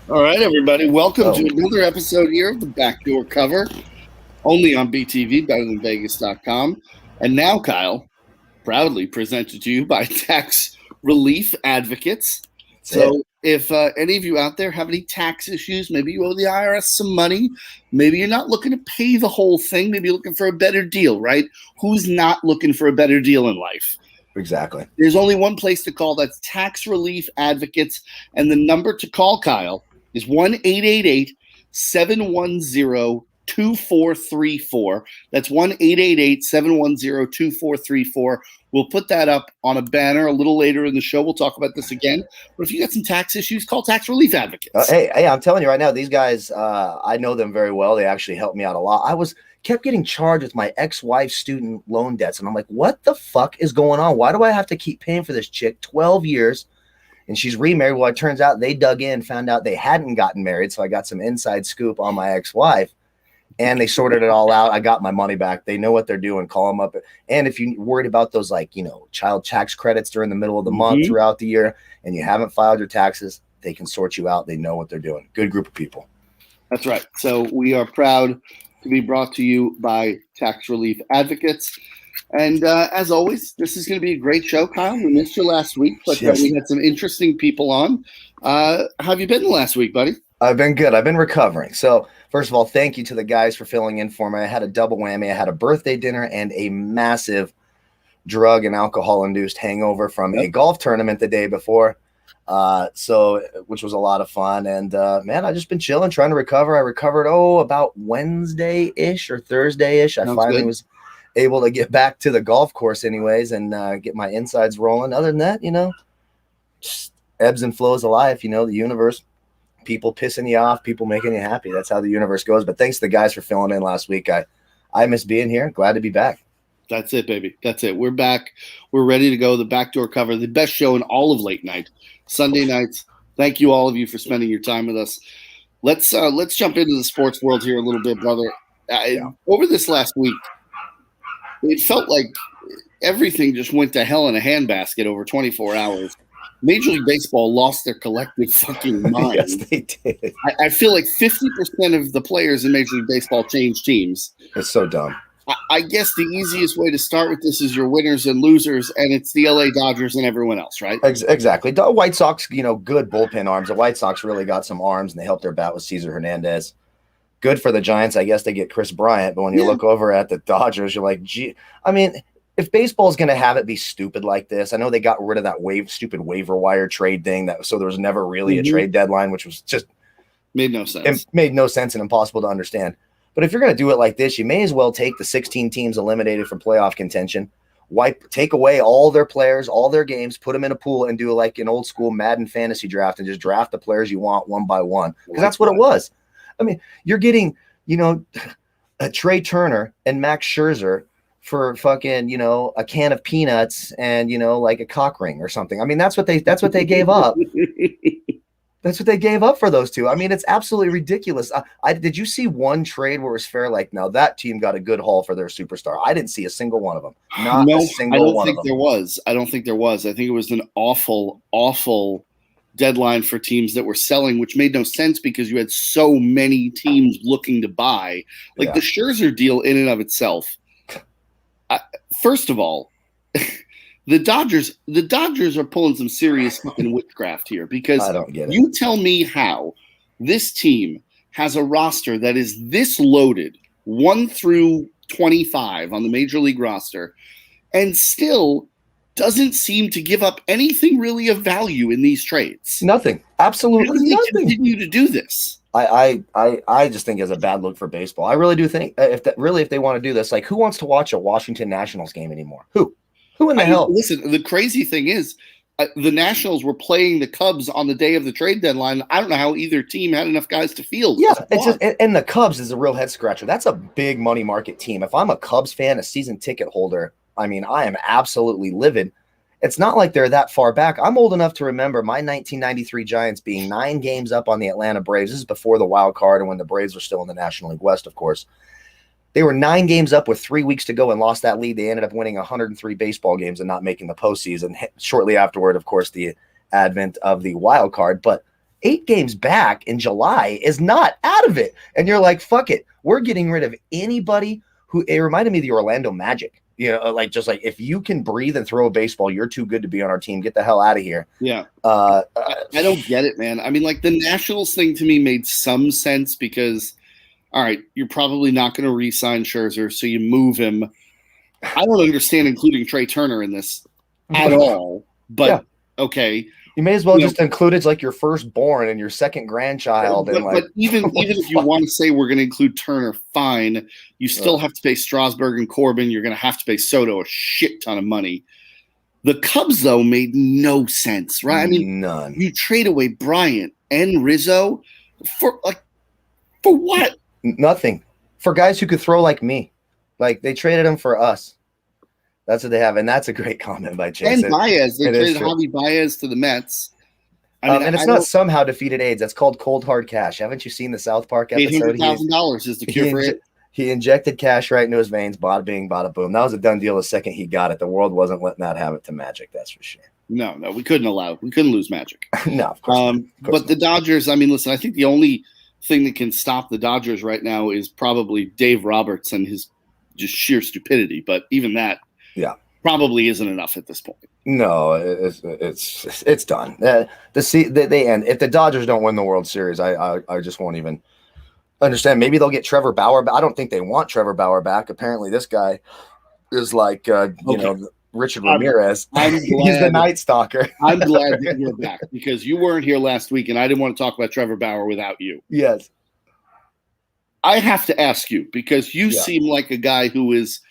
All right, everybody. Welcome to Oh, another episode here of the Backdoor Cover, only on BTV, betterthanvegas.com. And now, Kyle, proudly presented to you by Tax Relief Advocates. that's it. So, if any of you out there have any tax issues, maybe you owe the IRS some money, maybe you're not looking to pay the whole thing, maybe you're looking for a better deal, right? Who's not looking for a better deal in life? Exactly. There's only one place to call. That's Tax Relief Advocates. And the number to call, Kyle, is 1-888-710-2434. That's 1-888-710-2434. We'll put that up on a banner a little later in the show. We'll talk about this again. But if you got some tax issues, call Tax Relief Advocates. Hey, I'm telling you right now, these guys, I know them very well. They actually helped me out a lot. Kept getting charged with my ex-wife's student loan debts. And I'm like, what the fuck is going on? Why do I have to keep paying for this chick 12 years? And she's remarried. Well, it turns out they dug in, found out they hadn't gotten married. So I got some inside scoop on my ex-wife. And they sorted it all out. I got my money back. They know what they're doing. Call them up. And if you're worried about those, child tax credits during the middle of the month throughout the year, and you haven't filed your taxes, they can sort you out. They know what they're doing. Good group of people. That's right. So we are proud to be brought to you by Tax Relief Advocates. And as always, this is going to be a great show, Kyle. We missed you last week, but Yes. we had some interesting people on. How have you been the last week, buddy? I've been good. I've been recovering. So first of all, thank you to the guys for filling in for me. I had a double whammy. I had a birthday dinner and a massive drug and alcohol-induced hangover from a golf tournament the day before. Which was a lot of fun. And man, I've just been chilling, trying to recover. I recovered, about Wednesday-ish or Thursday-ish. I finally was able to get back to the golf course anyways and get my insides rolling. Other than that, just ebbs and flows of life, the universe, people pissing you off, people making you happy. That's how the universe goes. But thanks to the guys for filling in last week. I miss being here. Glad to be back. That's it, baby. That's it. We're back. We're ready to go. The Backdoor Cover, the best show in all of late night, Sunday nights. Thank you, all of you, for spending your time with us. Let's jump into the sports world here a little bit, brother. Over this last week, it felt like everything just went to hell in a handbasket over 24 hours. Major League Baseball lost their collective fucking mind. Yes, they did. I feel like 50% of the players in Major League Baseball changed teams. It's so dumb. I guess the easiest way to start with this is your winners and losers, and it's the LA Dodgers and everyone else, right? Exactly. The White Sox, good bullpen arms. The White Sox really got some arms, and they helped their bat with Cesar Hernandez. Good for the Giants. I guess they get Chris Bryant, but when you look over at the Dodgers, you're like, gee, I mean, if baseball's going to have it be stupid like this, I know they got rid of that stupid waiver wire trade thing, so there was never really a trade deadline, which was just made no sense. It made no sense and impossible to understand. But if you're going to do it like this, you may as well take the 16 teams eliminated from playoff contention, take away all their players, all their games, put them in a pool, and do like an old school Madden fantasy draft and just draft the players you want one by one. Because that's what it was. I mean, you're getting, a Trey Turner and Max Scherzer for fucking, a can of peanuts and, like a cock ring or something. I mean, that's what they gave up. That's what they gave up for those two. I mean, it's absolutely ridiculous. Did you see one trade where it was fair? Like, now that team got a good haul for their superstar. I didn't see a single one of them. Not a single one of them. I don't think there was. I think it was an awful, awful deadline for teams that were selling, which made no sense because you had so many teams looking to buy. Like the Scherzer deal in and of itself. First of all, The Dodgers are pulling some serious fucking witchcraft here because I don't get it. You tell me how this team has a roster that is this loaded, 1 through 25 on the Major League roster, and still doesn't seem to give up anything really of value in these trades. Nothing. Absolutely nothing. Continue to do this. I just think it's a bad look for baseball. I really do think if they want to do this, like, who wants to watch a Washington Nationals game anymore? Who in the hell? Listen, the crazy thing is the Nationals were playing the Cubs on the day of the trade deadline. I don't know how either team had enough guys to field. Yeah, and the Cubs is a real head scratcher. That's a big money market team. If I'm a Cubs fan, a season ticket holder, I mean, I am absolutely livid. It's not like they're that far back. I'm old enough to remember my 1993 Giants being 9 games up on the Atlanta Braves. This is before the wild card and when the Braves were still in the National League West, of course. They were 9 games up with 3 weeks to go and lost that lead. They ended up winning 103 baseball games and not making the postseason. Shortly afterward, of course, the advent of the wild card. But 8 games back in July is not out of it. And you're like, fuck it. We're getting rid of anybody who, it reminded me of the Orlando Magic. Like just like, if you can breathe and throw a baseball, you're too good to be on our team. Get the hell out of here. Yeah. I don't get it, man. I mean, like the Nationals thing to me made some sense because, all right, you're probably not going to re-sign Scherzer, so you move him. I don't understand including Trey Turner in this at all, but okay. You may as well just include it like your firstborn and your second grandchild. But even if you want to say we're going to include Turner, fine. You still have to pay Strasburg and Corbin. You're going to have to pay Soto a shit ton of money. The Cubs, though, made no sense, right? I mean, none. You trade away Bryant and Rizzo for what? Nothing. For guys who could throw like me. Like, they traded him for us. That's what they have, and that's a great comment by Jason. And Baez, they traded Javi Baez to the Mets. And it's not somehow defeated AIDS. That's called cold hard cash. Haven't you seen the South Park episode? $800,000 is the cure for it. He injected cash right into his veins. Bada bing, bada boom. That was a done deal the second he got it. The world wasn't letting that have it to Magic. That's for sure. No, we couldn't lose Magic. No, of course. But the Dodgers. I mean, listen. I think the only thing that can stop the Dodgers right now is probably Dave Roberts and his just sheer stupidity. But even that, probably isn't enough at this point. No, it's done. They end. If the Dodgers don't win the World Series, I just won't even understand. Maybe they'll get Trevor Bauer, but I don't think they want Trevor Bauer back. Apparently, this guy is like Richard Ramirez. He's the Night Stalker. I'm glad that you're back because you weren't here last week, and I didn't want to talk about Trevor Bauer without you. Yes, I have to ask you because you seem like a guy who is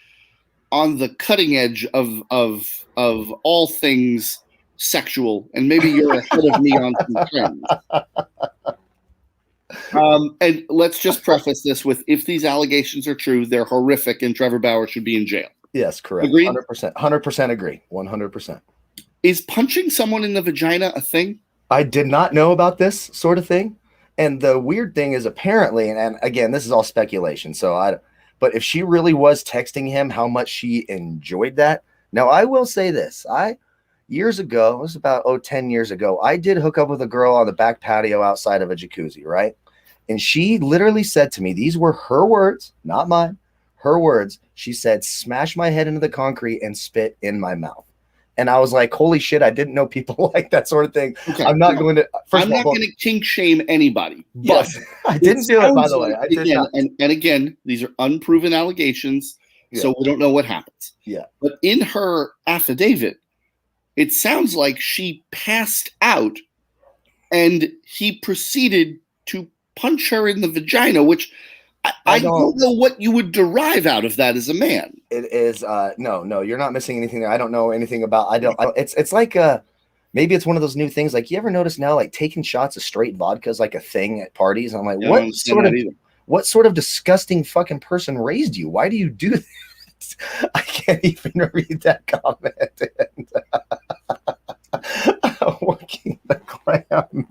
on the cutting edge of all things sexual, and maybe you're ahead of me on some trends. And let's just preface this with: if these allegations are true, they're horrific, and Trevor Bauer should be in jail. Yes, correct. Agreed? 100% agree. 100%. Is punching someone in the vagina a thing? I did not know about this sort of thing, and the weird thing is apparently, and again, this is all speculation. But if she really was texting him how much she enjoyed that. Now, I will say this. Years ago, it was about 10 years ago, I did hook up with a girl on the back patio outside of a jacuzzi, right? And she literally said to me, these were her words, not mine, her words. She said, smash my head into the concrete and spit in my mouth. And I was like, holy shit, I didn't know people like that sort of thing. Okay, I'm not going to kink shame anybody. But yes, I didn't do it, by the way. I did not. And again, these are unproven allegations, so we don't know what happens. Yeah. But in her affidavit, it sounds like she passed out and he proceeded to punch her in the vagina, which I don't know what you would derive out of that as a man. It is no, you're not missing anything there. I don't know anything about. It's like maybe it's one of those new things. Like, you ever notice now, like taking shots of straight vodka is like a thing at parties. I'm like, what sort of disgusting fucking person raised you? Why do you do that? I can't even read that comment. Working the clam.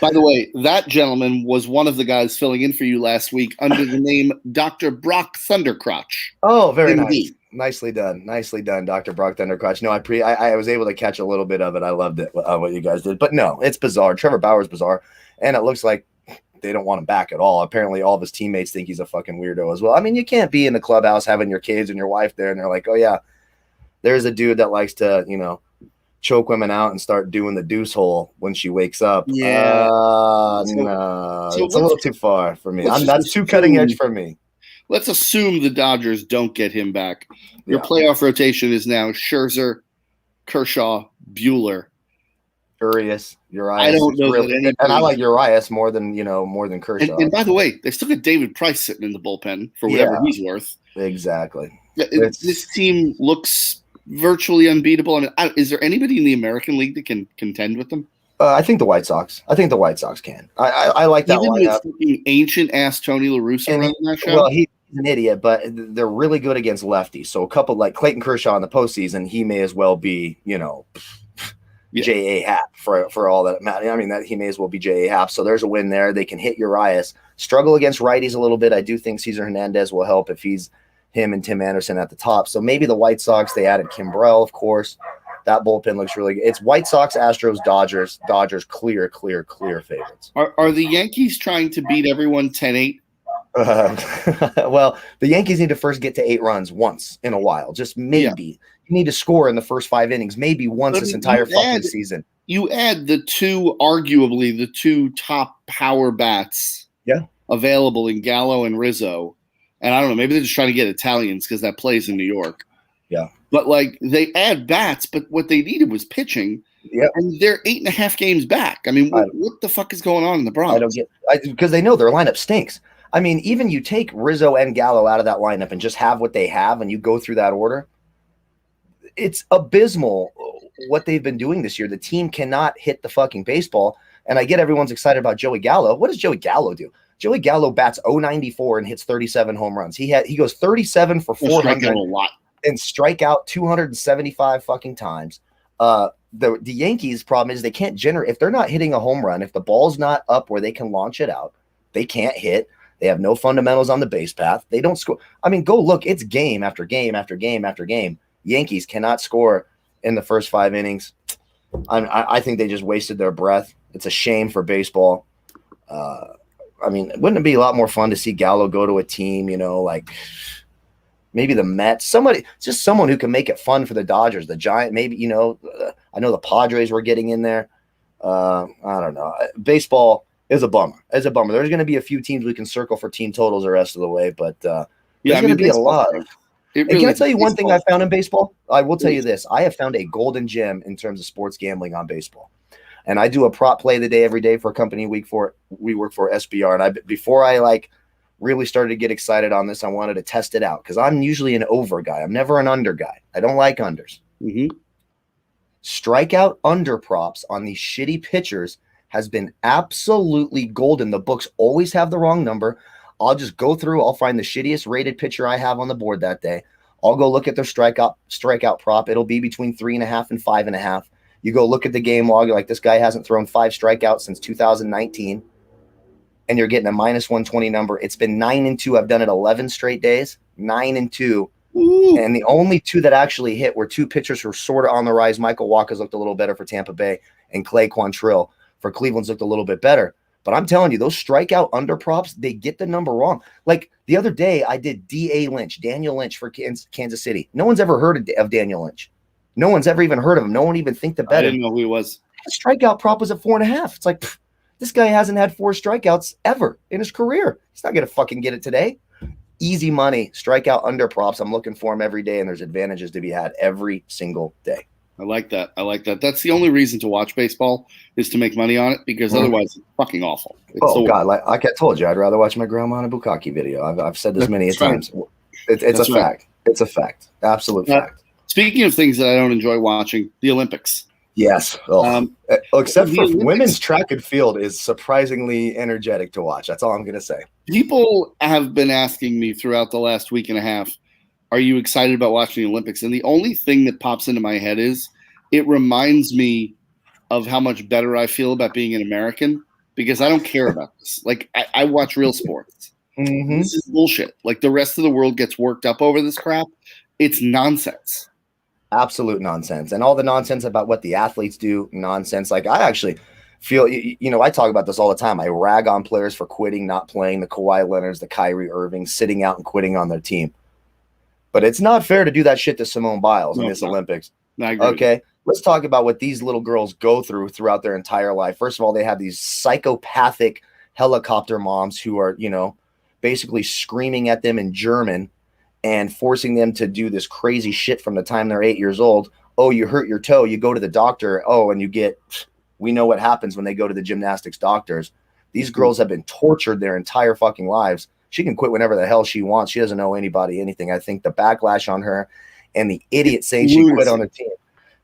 By the way, that gentleman was one of the guys filling in for you last week under the name Dr. Brock Thundercrotch. Oh, very nice. Nicely done, Dr. Brock Thundercrotch. No, I was able to catch a little bit of it. I loved it, what you guys did. But no, it's bizarre. Trevor Bauer's bizarre, and it looks like they don't want him back at all. Apparently, all of his teammates think he's a fucking weirdo as well. I mean, you can't be in the clubhouse having your kids and your wife there, and they're like, oh yeah, there's a dude that likes to, choke women out and start doing the deuce hole when she wakes up. Yeah. No, it's a little too far for me. That's too cutting edge for me. Let's assume the Dodgers don't get him back. Your playoff rotation is now Scherzer, Kershaw, Buehler, Urias. I don't know that anybody, and I like Urias more than Kershaw. And by the way, they still got David Price sitting in the bullpen for whatever he's worth. Exactly. This team looks virtually unbeatable. I mean, is there anybody in the American League that can contend with them? I think the White Sox. I think the White Sox can. I like that lineup. Even with ancient ass Tony La Russa running that show. Well, he's an idiot, but they're really good against lefties. So a couple like Clayton Kershaw in the postseason, he may as well be, J.A. Happ for all that matters. I mean, that he may as well be J.A. Happ. So there's a win there. They can hit Urias. Struggle against righties a little bit. I do think Cesar Hernandez will help if he's him and Tim Anderson at the top. So maybe the White Sox, they added Kimbrel, of course. That bullpen looks really good. It's White Sox, Astros, Dodgers. Dodgers clear favorites. Are the Yankees trying to beat everyone 10-8? Well, the Yankees need to first get to 8 runs once in a while. Just maybe. Yeah. You need to score in the first 5 innings, maybe once this entire fucking season. You add arguably the two top power bats available in Gallo and Rizzo. And I don't know, maybe they're just trying to get Italians because that plays in New York. Yeah. But like they add bats, but what they needed was pitching. Yeah. And they're 8.5 games back. I mean, what the fuck is going on in the Bronx? I don't get because they know their lineup stinks. I mean, even you take Rizzo and Gallo out of that lineup and just have what they have and you go through that order, it's abysmal what they've been doing this year. The team cannot hit the fucking baseball. And I get everyone's excited about Joey Gallo. What does Joey Gallo do? Joey Gallo bats .094 and hits 37 home runs. He goes 37 for 400 a lot and strike out 275 fucking times. The Yankees' problem is they can't generate if they're not hitting a home run. If the ball's not up where they can launch it out, they can't hit. They have no fundamentals on the base path. They don't score. I mean, go look. It's game after game after game after game. Yankees cannot score in the first 5 innings. I think they just wasted their breath. It's a shame for baseball. I mean, wouldn't it be a lot more fun to see Gallo go to a team, like maybe the Mets, someone who can make it fun for the Dodgers, the Giants, maybe, I know the Padres were getting in there. I don't know. Baseball is a bummer. There's going to be a few teams we can circle for team totals the rest of the way, but there's going to be a lot. Really can I tell you one thing I found in baseball? I will tell you this. I have found a golden gem in terms of sports gambling on baseball. And I do a prop play of the day every day for a company we work for, SBR. And before I really started to get excited on this, I wanted to test it out because I'm usually an over guy. I'm never an under guy. I don't like unders. Mm-hmm. Strikeout under props on these shitty pitchers has been absolutely golden. The books always have the wrong number. I'll just go through. I'll find the shittiest rated pitcher I have on the board that day. I'll go look at their strikeout prop. It'll be between 3.5 and 5.5. You go look at the game log. You're like, this guy hasn't thrown 5 strikeouts since 2019. And you're getting a -120 number. It's been 9-2. I've done it 11 straight days. 9-2. Ooh. And the only 2 that actually hit were 2 pitchers who were sort of on the rise. Michael Wacha's looked a little better for Tampa Bay, and Clay Quantrill for Cleveland's looked a little bit better. But I'm telling you, those strikeout under props, they get the number wrong. Like the other day, I did Daniel Lynch for Kansas City. No one's ever heard of Daniel Lynch. No one's ever even heard of him. No one even think to bet him. I didn't know who he was. The strikeout prop was at 4.5. It's like, this guy hasn't had 4 strikeouts ever in his career. He's not going to fucking get it today. Easy money, strikeout under props. I'm looking for him every day, and there's advantages to be had every single day. I like that. That's the only reason to watch baseball is to make money on it because otherwise it's fucking awful. God, like I told you, I'd rather watch my grandma on a Bukkake video. I've said this many times. It's a fact. It's a fact. Absolute fact. Speaking of things that I don't enjoy watching, the Olympics. Yes. Except for women's track and field is surprisingly energetic to watch. That's all I'm going to say. People have been asking me throughout the last week and a half, are you excited about watching the Olympics? And the only thing that pops into my head is it reminds me of how much better I feel about being an American because I don't care about this. Like, I watch real sports. Mm-hmm. This is bullshit. Like, the rest of the world gets worked up over this crap. It's nonsense. Absolute nonsense. And all the nonsense about what the athletes do, nonsense. Like, I actually feel, I talk about this all the time. I rag on players for quitting, not playing, the Kawhi Leonards, the Kyrie Irving, sitting out and quitting on their team. But it's not fair to do that shit to Simone Biles in this Olympics. I agree. Okay, let's talk about what these little girls go through throughout their entire life. First of all, they have these psychopathic helicopter moms who are, basically screaming at them in German and forcing them to do this crazy shit from the time they're 8 years old. Oh, you hurt your toe. You go to the doctor. Oh, and we know what happens when they go to the gymnastics doctors. These girls have been tortured their entire fucking lives. She can quit whenever the hell she wants. She doesn't owe anybody anything. I think the backlash on her and the idiot saying she quit on the team,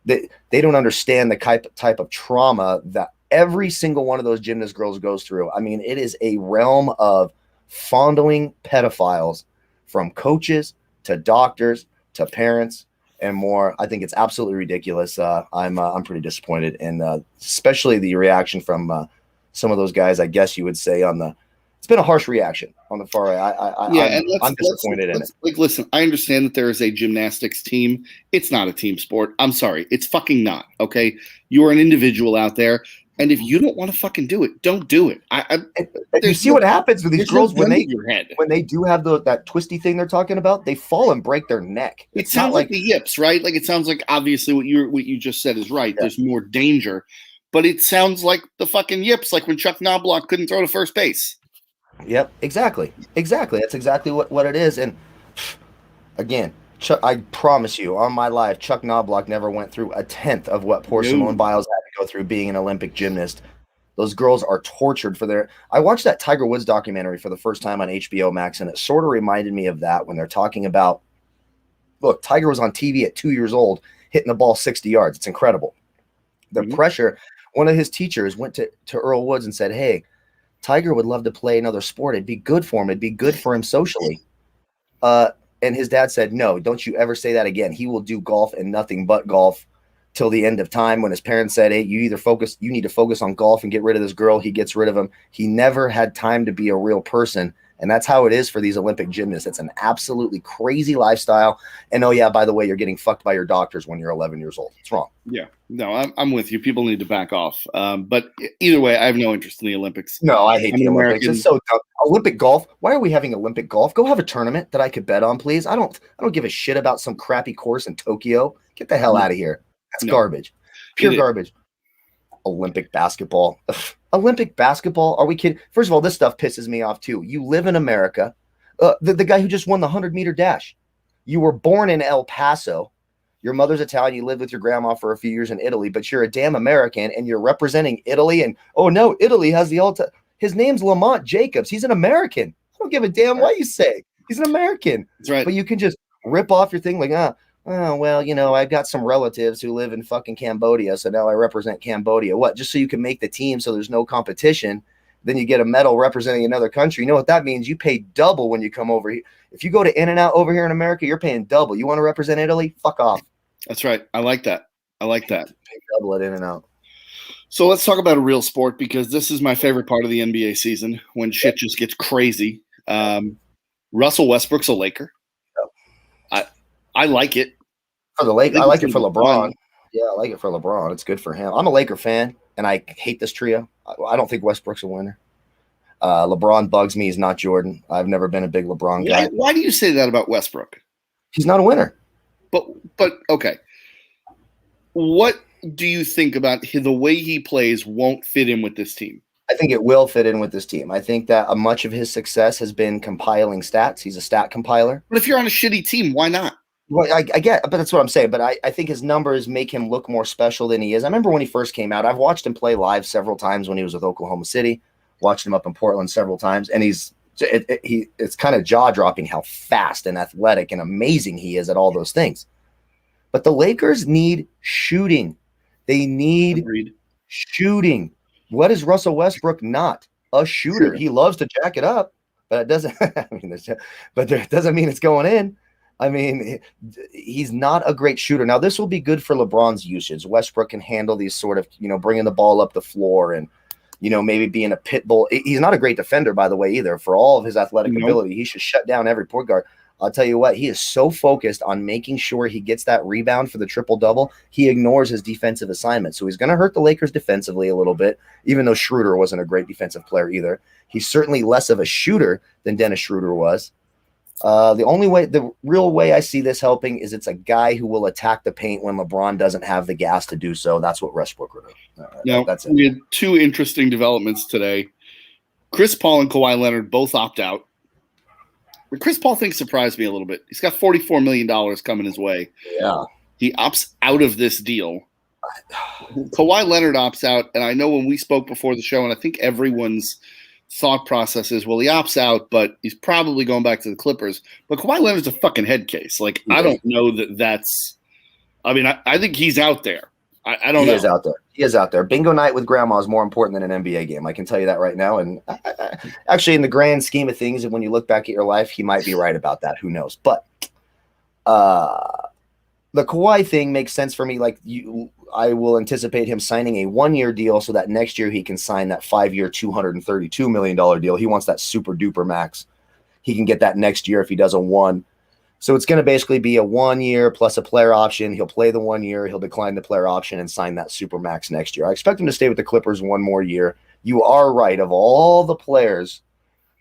they don't understand the type of trauma that every single one of those gymnast girls goes through. I mean, it is a realm of fondling pedophiles from coaches to doctors to parents and more. I think it's absolutely ridiculous. I'm pretty disappointed, and especially the reaction from some of those guys, I guess you would say, it's been a harsh reaction on the far right. I'm disappointed in it. Like, listen, I understand that there is a gymnastics team. It's not a team sport. I'm sorry. It's fucking not. Okay. You are an individual out there. And if you don't want to fucking do it, don't do it. You see what happens with these girls when they do have that twisty thing they're talking about, they fall and break their neck. It sounds like the yips, right? Like, it sounds like obviously what you just said is right. Yeah. There's more danger, but it sounds like the fucking yips, like when Chuck Knobloch couldn't throw to first base. Yep, exactly. That's exactly what it is. And again, Chuck, I promise you, on my life, Chuck Knobloch never went through a tenth of what poor Simone Biles had to go through being an Olympic gymnast. Those girls are tortured for their. I watched that Tiger Woods documentary for the first time on HBO Max, and it sort of reminded me of that when they're talking about, look, Tiger was on TV at 2 years old, hitting the ball 60 yards. It's incredible. The pressure. One of his teachers went to Earl Woods and said, "Hey, Tiger would love to play another sport. It'd be good for him. It'd be good for him socially." And his dad said, "No, don't you ever say that again. He will do golf and nothing but golf till the end of time." When his parents said, "Hey, you need to focus on golf and get rid of this girl," he gets rid of him. He never had time to be a real person. And that's how it is for these Olympic gymnasts. It's an absolutely crazy lifestyle. And oh yeah, by the way, you're getting fucked by your doctors when you're 11 years old. It's wrong. Yeah, no, I'm with you. People need to back off. But either way, I have no interest in the Olympics. No, I hate the Olympics. It's so dumb. Olympic golf. Why are we having Olympic golf? Go have a tournament that I could bet on, please. I don't give a shit about some crappy course in Tokyo. Get the hell out of here. That's garbage. Pure garbage. Olympic basketball. Ugh. Olympic basketball? Are we kidding? First of all, this stuff pisses me off too. You live in America. The guy who just won the 100-meter dash. You were born in El Paso. Your mother's Italian. You lived with your grandma for a few years in Italy, but you're a damn American and you're representing Italy. And oh no, Italy has the all-time. His name's Lamont Jacobs. He's an American. I don't give a damn what you say. He's an American. That's right. But you can just rip off your thing like, oh, well, I've got some relatives who live in fucking Cambodia, so now I represent Cambodia. What? Just so you can make the team so there's no competition, then you get a medal representing another country. You know what that means? You pay double when you come over here. If you go to In-N-Out over here in America, you're paying double. You want to represent Italy? Fuck off. That's right. I like that. Pay double at In-N-Out. So let's talk about a real sport, because this is my favorite part of the NBA season, when shit just gets crazy. Russell Westbrook's a Laker. I like it. For the Lakers, I like it for LeBron. Yeah, I like it for LeBron. It's good for him. I'm a Laker fan, and I hate this trio. I don't think Westbrook's a winner. LeBron bugs me. He's not Jordan. I've never been a big LeBron guy. Why do you say that about Westbrook? He's not a winner. But okay. What do you think about the way he plays won't fit in with this team? I think it will fit in with this team. I think that much of his success has been compiling stats. He's a stat compiler. But if you're on a shitty team, why not? Well, I get, but that's what I'm saying. But I think his numbers make him look more special than he is. I remember when he first came out. I've watched him play live several times when he was with Oklahoma City. Watched him up in Portland several times, and it's kind of jaw dropping how fast and athletic and amazing he is at all those things. But the Lakers need shooting. They need shooting. What is Russell Westbrook not? A shooter. He loves to jack it up, but it doesn't. But it doesn't mean it's going in. I mean, he's not a great shooter. Now, this will be good for LeBron's usage. Westbrook can handle these sort of, bringing the ball up the floor and, maybe being a pit bull. He's not a great defender, by the way, either. For all of his athletic ability, he should shut down every point guard. I'll tell you what, he is so focused on making sure he gets that rebound for the triple-double, he ignores his defensive assignment. So he's going to hurt the Lakers defensively a little bit, even though Schroeder wasn't a great defensive player either. He's certainly less of a shooter than Dennis Schroeder was. The real way I see this helping is it's a guy who will attack the paint when LeBron doesn't have the gas to do so. That's what Westbrook would do. Now, that's it. We had two interesting developments today. Chris Paul and Kawhi Leonard both opt out. The Chris Paul thing surprised me a little bit. He's got $44 million coming his way. Yeah. He opts out of this deal. Kawhi Leonard opts out, and I know when we spoke before the show, and I think everyone's thought process is, well, he opts out, but he's probably going back to the Clippers. But Kawhi Leonard's a fucking head case. Like, I don't know that's – I mean, I think he's out there. I don't know. He is out there. Bingo night with grandma is more important than an NBA game. I can tell you that right now. And actually, in the grand scheme of things, and when you look back at your life, he might be right about that. Who knows? But the Kawhi thing makes sense for me. Like, I will anticipate him signing a 1-year deal so that next year he can sign that 5-year, $232 million deal. He wants that super duper max. He can get that next year if he does a 1. So it's going to basically be a 1 year plus a player option. He'll play the 1 year. He'll decline the player option and sign that super max next year. I expect him to stay with the Clippers 1 more year. You are right. Of all the players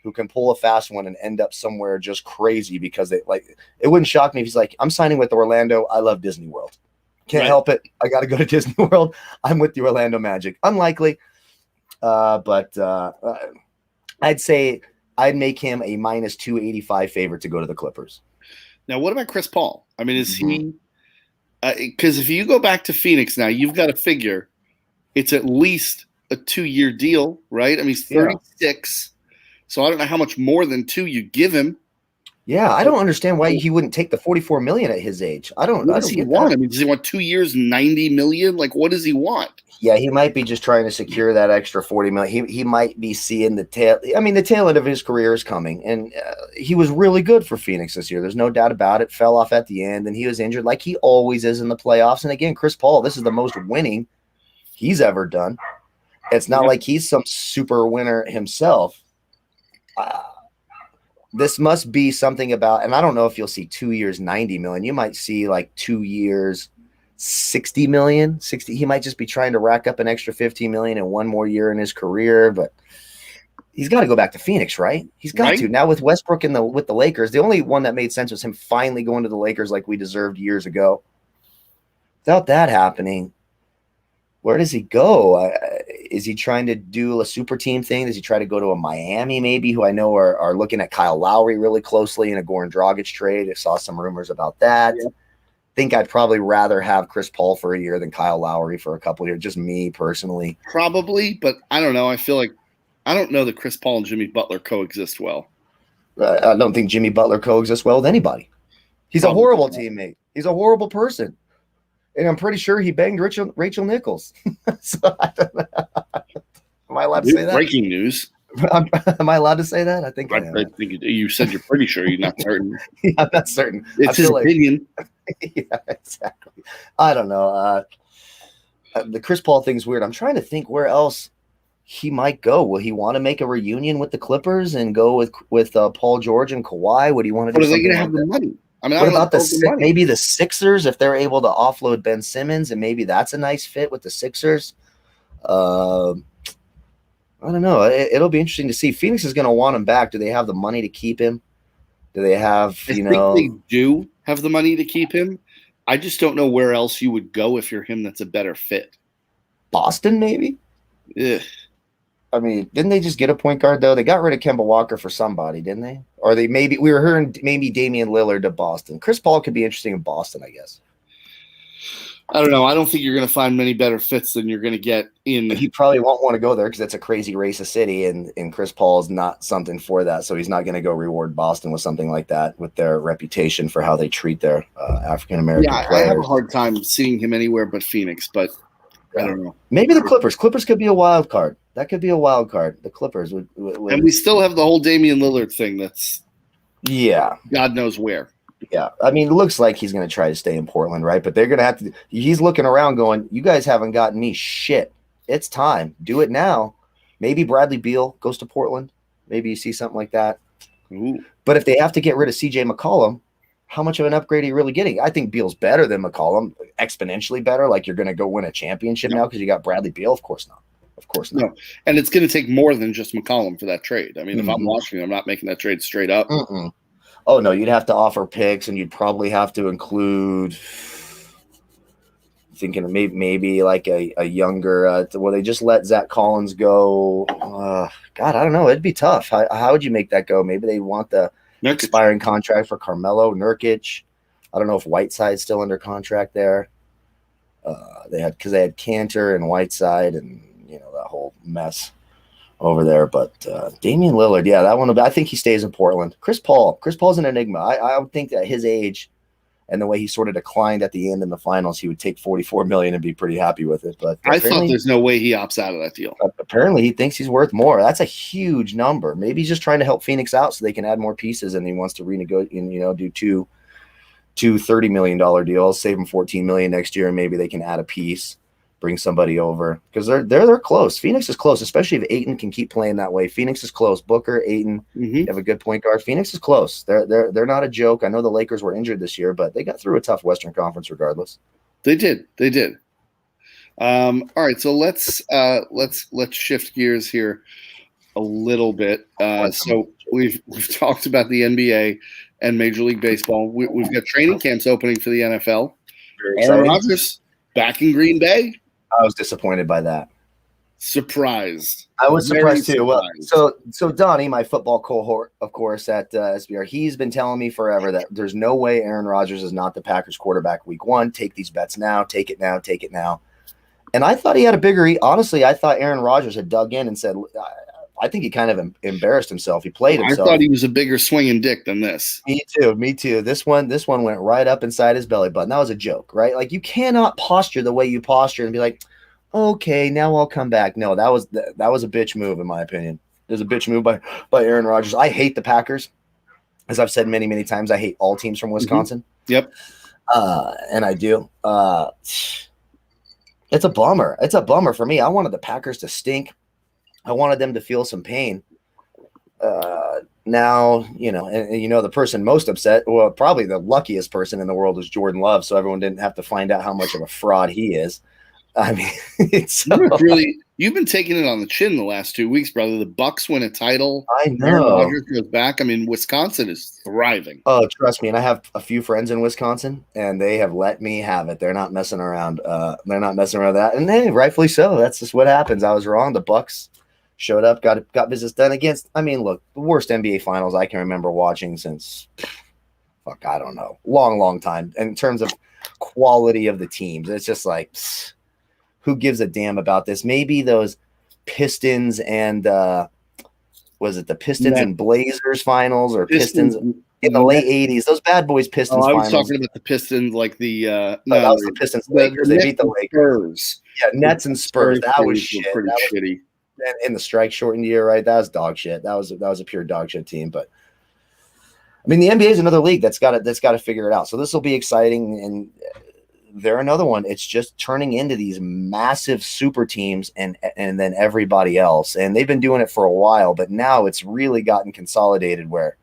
who can pull a fast one and end up somewhere just crazy, because it wouldn't shock me if he's like, I'm signing with Orlando. I love Disney World. Can't help it. I got to go to Disney World. I'm with the Orlando Magic. Unlikely. But I'd say I'd make him a minus 285 favorite to go to the Clippers. Now, what about Chris Paul? I mean, is he – because if you go back to Phoenix now, you've got to figure it's at least a 2-year deal, right? I mean, he's 36, so I don't know how much more than 2 you give him. Yeah, I don't understand why he wouldn't take the $44 million at his age. What does he want? I mean, does he want 2 years, $90 million? Like, what does he want? Yeah, he might be just trying to secure that extra $40 million. He might be seeing the tail. I mean, the tail end of his career is coming, and he was really good for Phoenix this year. There's no doubt about it. Fell off at the end, and he was injured like he always is in the playoffs. And again, Chris Paul, this is the most winning he's ever done. It's not like he's some super winner himself. This must be something about, and I don't know if you'll see 2 years, $90 million. You might see like 2 years, $60 million. He might just be trying to rack up an extra $15 million in 1 more year in his career, but he's got to go back to Phoenix, right? He's got to. Now with Westbrook with the Lakers, the only one that made sense was him finally going to the Lakers like we deserved years ago. Without that happening, where does he go? Is he trying to do a super team thing? Does he try to go to a Miami maybe, who I know are looking at Kyle Lowry really closely in a Goran Dragic trade? I saw some rumors about that. Yeah. Think I'd probably rather have Chris Paul for a year than Kyle Lowry for a couple of years, just me personally. Probably, but I don't know. I feel like I don't know that Chris Paul and Jimmy Butler coexist well. I don't think Jimmy Butler coexists well with anybody. He's a horrible teammate. He's a horrible person. And I'm pretty sure he banged Rachel Nichols. So I don't know. Am I allowed to say that? Breaking news. Am I allowed to say that? I think I think you said you're pretty sure. You're not certain. Yeah, I'm not certain. It's his opinion. Yeah, exactly. I don't know. The Chris Paul thing's weird. I'm trying to think where else he might go. Will he want to make a reunion with the Clippers and go with Paul George and Kawhi? Would he want to do something? Are they going to have the money? I mean, what about maybe the Sixers, if they're able to offload Ben Simmons, and maybe that's a nice fit with the Sixers? I don't know. It'll be interesting to see. Phoenix is going to want him back. Do they have the money to keep him? Do they have, I think they do have the money to keep him. I just don't know where else you would go if you're him that's a better fit. Boston, maybe? Ugh. I mean, didn't they just get a point guard, though? They got rid of Kemba we were hearing maybe Damian Lillard to Boston. Chris Paul could be interesting in Boston, I guess. I don't know. I don't think you're going to find many better fits than you're going to get in. He probably won't want to go there because it's a crazy racist city, and Chris Paul is not something for that. So he's not going to go reward Boston with something like that, with their reputation for how they treat their African-American players. I have a hard time seeing him anywhere but Phoenix, but I don't know. Maybe the Clippers. Clippers could be a wild card. That could be a wild card. The Clippers would. And we still have the whole Damian Lillard thing that's God knows where. Yeah. I mean, it looks like he's going to try to stay in Portland, right? But they're going to have to – he's looking around going, you guys haven't gotten me shit. It's time. Do it now. Maybe Bradley Beal goes to Portland. Maybe you see something like that. Ooh. But if they have to get rid of C.J. McCollum, how much of an upgrade are you really getting? I think Beal's better than McCollum, exponentially better. Like you're going to go win a championship now because you got Bradley Beal? Of course not. Of course not. No. And it's going to take more than just McCollum for that trade. I mean, if I'm Washington, I'm not making that trade straight up. Oh, no, you'd have to offer picks, and you'd probably have to include thinking of maybe like a younger they just let Zach Collins go. God, I don't know. It'd be tough. How would you make that go? Maybe they want the expiring contract for Carmelo, Nurkic. I don't know if Whiteside's still under contract there. They had Cantor and Whiteside and that whole mess over there. But Damian Lillard, that one. I think he stays in Portland. Chris Paul's an enigma. I would think that his age and the way he sort of declined at the end in the finals, he would take $44 million and be pretty happy with it. But I thought there's no way he opts out of that deal. Apparently, he thinks he's worth more. That's a huge number. Maybe he's just trying to help Phoenix out so they can add more pieces, and he wants to renegotiate. Do two $30 million deals, save him $14 million next year, and maybe they can add a piece. bring somebody over because they're close. Phoenix is close, especially if Ayton can keep playing that way. Phoenix is close. Booker, Ayton, you have a good point guard. Phoenix is close. They're not a joke. I know the Lakers were injured this year, but they got through a tough Western Conference regardless. They did. All right, so let's shift gears here a little bit. So we've talked about the NBA and Major League Baseball. We've got training camps opening for the NFL. Aaron Rodgers back in Green Bay. I was disappointed by that. Surprised. I was surprised too. Well, so Donnie, my football cohort, of course, at SBR, he's been telling me forever that there's no way Aaron Rodgers is not the Packers quarterback week 1. Take these bets now. Take it now. Take it now. And I thought he had a bigger – honestly, I thought Aaron Rodgers had dug in and said – I think he kind of embarrassed himself. He played himself. I thought he was a bigger swinging dick than this. Me too. This one went right up inside his belly button. That was a joke, right? Like, you cannot posture the way you posture and be like, okay, now I'll come back. No, that was a bitch move, in my opinion. It was a bitch move by Aaron Rodgers. I hate the Packers. As I've said many, many times, I hate all teams from Wisconsin. Yep. And I do. It's a bummer. It's a bummer for me. I wanted the Packers to stink. I wanted them to feel some pain. Now, and the person most upset, well, probably the luckiest person in the world is Jordan Love, so everyone didn't have to find out how much of a fraud he is. I mean, you've been taking it on the chin the last 2 weeks, brother. The Bucks win a title. I know. Aaron Rodgers goes back. I mean, Wisconsin is thriving. Oh, trust me. And I have a few friends in Wisconsin, and they have let me have it. They're not messing around. They're not messing around with that. And hey, rightfully so. That's just what happens. I was wrong. The Bucks showed up, got business done against. I mean, look, the worst NBA finals I can remember watching since, I don't know, long time. In terms of quality of the teams, it's just like, who gives a damn about this? Maybe those Pistons and was it the Pistons and Blazers finals or Pistons in the late 80s? Those bad boys Pistons I was finals. talking about the Pistons, like that was the Pistons Lakers. They beat the Lakers. Yeah, Nets and Spurs. That was shit. Pretty shitty. In the strike shortened year, right? That was dog shit. That was a pure dog shit team. But I mean, the NBA is another league that's got to figure it out. So this will be exciting, and they're another one. It's just turning into these massive super teams, and then everybody else. And they've been doing it for a while, but now it's really gotten consolidated. Where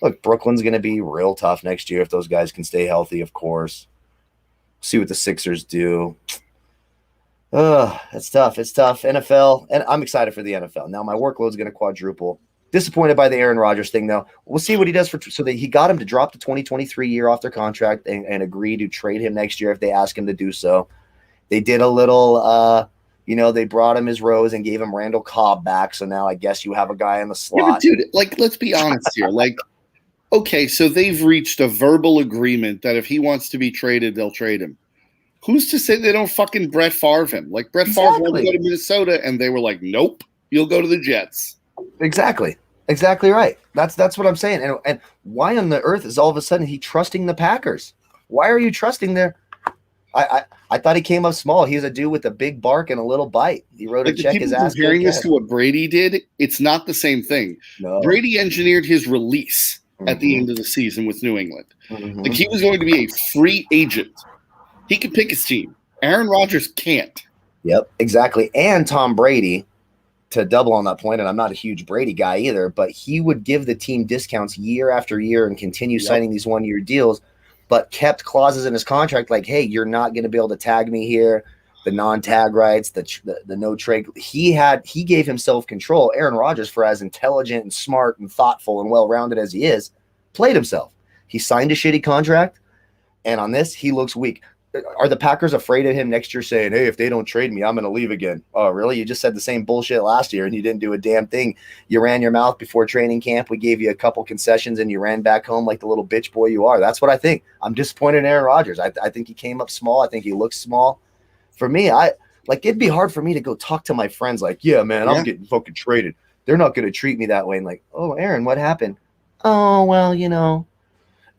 look, Brooklyn's going to be real tough next year if those guys can stay healthy. Of course, see what the Sixers do. It's tough. NFL, and I'm excited for the NFL. Now my workload's going to quadruple. Disappointed by the Aaron Rodgers thing, though. We'll see what he does so that he got him to drop the 2023 year off their contract and agree to trade him next year if they ask him to do so. They did a little, they brought him his rose and gave him Randall Cobb back. So now I guess you have a guy in the slot. Yeah, but dude, like, let's be honest here. Like, okay, so they've reached a verbal agreement that if he wants to be traded, they'll trade him. Who's to say they don't fucking Brett Favre him? Like, Brett Favre wanted to go to Minnesota, and they were like, nope, you'll go to the Jets. Exactly right. That's what I'm saying. And why on the earth is all of a sudden he trusting the Packers? Why are you trusting their I thought he came up small. He was a dude with a big bark and a little bite. He wrote a check his ass. Comparing this to what Brady did, it's not the same thing. No. Brady engineered his release at the end of the season with New England. Like, he was going to be a free agent. He could pick his team. Aaron Rodgers can't. Yep, exactly. And Tom Brady, to double on that point, and I'm not a huge Brady guy either, but he would give the team discounts year after year and continue signing these one-year deals, but kept clauses in his contract like, hey, you're not going to be able to tag me here, the non-tag rights, the no trade. He gave himself control. Aaron Rodgers, for as intelligent and smart and thoughtful and well-rounded as he is, played himself. He signed a shitty contract, and on this, he looks weak. Are the Packers afraid of him next year saying, hey, if they don't trade me, I'm going to leave again? Oh, really? You just said the same bullshit last year and you didn't do a damn thing. You ran your mouth before training camp. We gave you a couple concessions and you ran back home like the little bitch boy you are. That's what I think. I'm disappointed in Aaron Rodgers. I think he came up small. I think he looks small. For me, it'd be hard for me to go talk to my friends like, yeah, man, I'm getting fucking traded. They're not going to treat me that way. And like, oh, Aaron, what happened? Oh, well,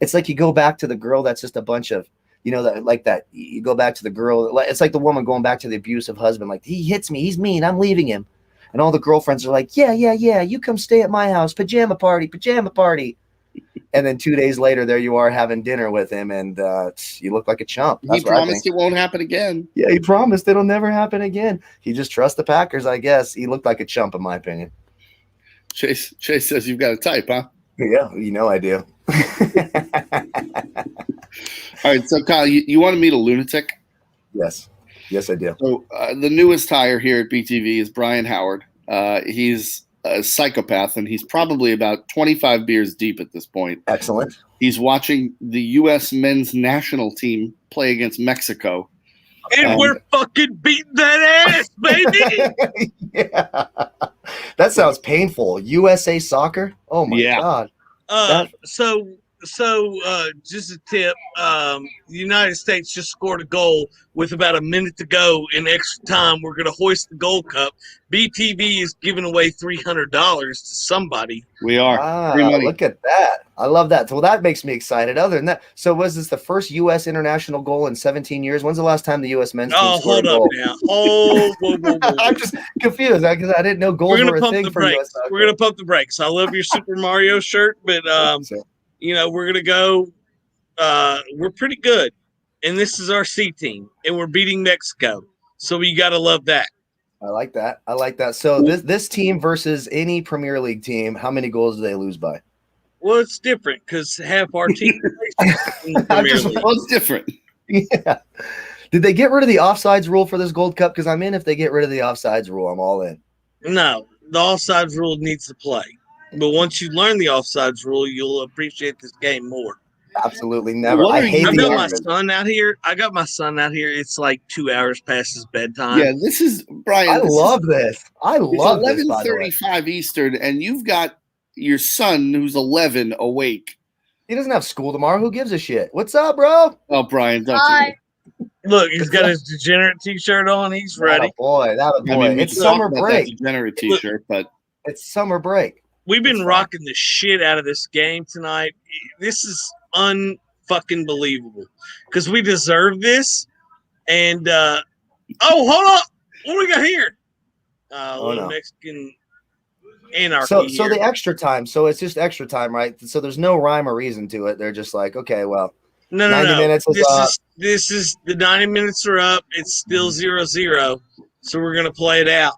it's like you go back to the girl that's just a bunch of, that you go back to the girl. It's like the woman going back to the abusive husband. Like, he hits me. He's mean. I'm leaving him. And all the girlfriends are like, yeah. You come stay at my house. Pajama party. And then 2 days later, there you are having dinner with him, and you look like a chump. He promised it won't happen again. Yeah, he promised it'll never happen again. He just trusts the Packers, I guess. He looked like a chump, in my opinion. Chase says you've got a type, huh? Yeah, I do. All right, so Kyle, you want to meet a lunatic? Yes, I do. So the newest hire here at BTV is Brian Howard. He's a psychopath, and he's probably about 25 beers deep at this point. Excellent. He's watching the U.S. men's national team play against Mexico. And we're fucking beating that ass, baby! Yeah. That sounds painful. USA soccer? Oh, my God. So just a tip, the United States just scored a goal with about a minute to go in extra time. We're going to hoist the Gold Cup. BTV is giving away $300 to somebody. We are. Look at that. I love that. Well, that makes me excited. Other than that, so was this the first U.S. international goal in 17 years? When's the last time the U.S. men's team scored a goal? Hold up now. Whoa. I'm just confused because I didn't know goals were a thing for U.S. We're going to pump the brakes. I love your Super Mario shirt, but we're going to go we're pretty good. And this is our C team, and we're beating Mexico. So you got to love that. I like that. So this team versus any Premier League team, how many goals do they lose by? Well, it's different because half our team it's different. Yeah. Did they get rid of the offsides rule for this Gold Cup? Because I'm in if they get rid of the offsides rule. I'm all in. No, the offsides rule needs to play. But once you learn the offsides rule, you'll appreciate this game more. Absolutely never. I got my son out here. It's like 2 hours past his bedtime. Yeah, this is Brian. I love this. I love this. 11:35 Eastern, and you've got your son who's 11 awake. He doesn't have school tomorrow. Who gives a shit? What's up, bro? Oh, Brian, don't Hi. you? Look, he's got his degenerate T-shirt on. He's ready. That a boy. I mean, it's summer break. That degenerate T-shirt, but it's summer break. We've been rocking the shit out of this game tonight. This is unfucking believable because we deserve this. And hold on, what do we got here? No. Mexican anarchy. So the extra time. So it's just extra time, right? So there's no rhyme or reason to it. They're just like, okay, well, no. 90 minutes is up. This is the 90 minutes are up. It's still 0-0. So we're gonna play it out.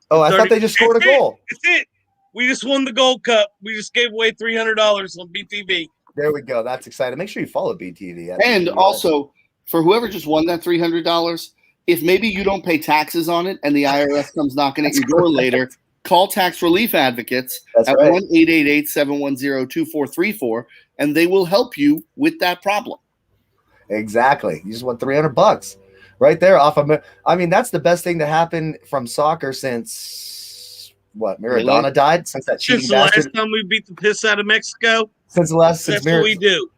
Oh, I thought they just scored a goal. That's it. We just won the Gold Cup. We just gave away $300 on BTV. There we go. That's exciting. Make sure you follow BTV. And also, for whoever just won that $300, if maybe you don't pay taxes on it and the IRS comes knocking at your door later, call Tax Relief Advocates at 1-888-710-2434, and they will help you with that problem. Exactly. You just won $300 right there off of. I mean, that's the best thing to happen from soccer since Maradona died. Since that cheating bastard. Last time we beat the piss out of Mexico. Since the last. That's what we do.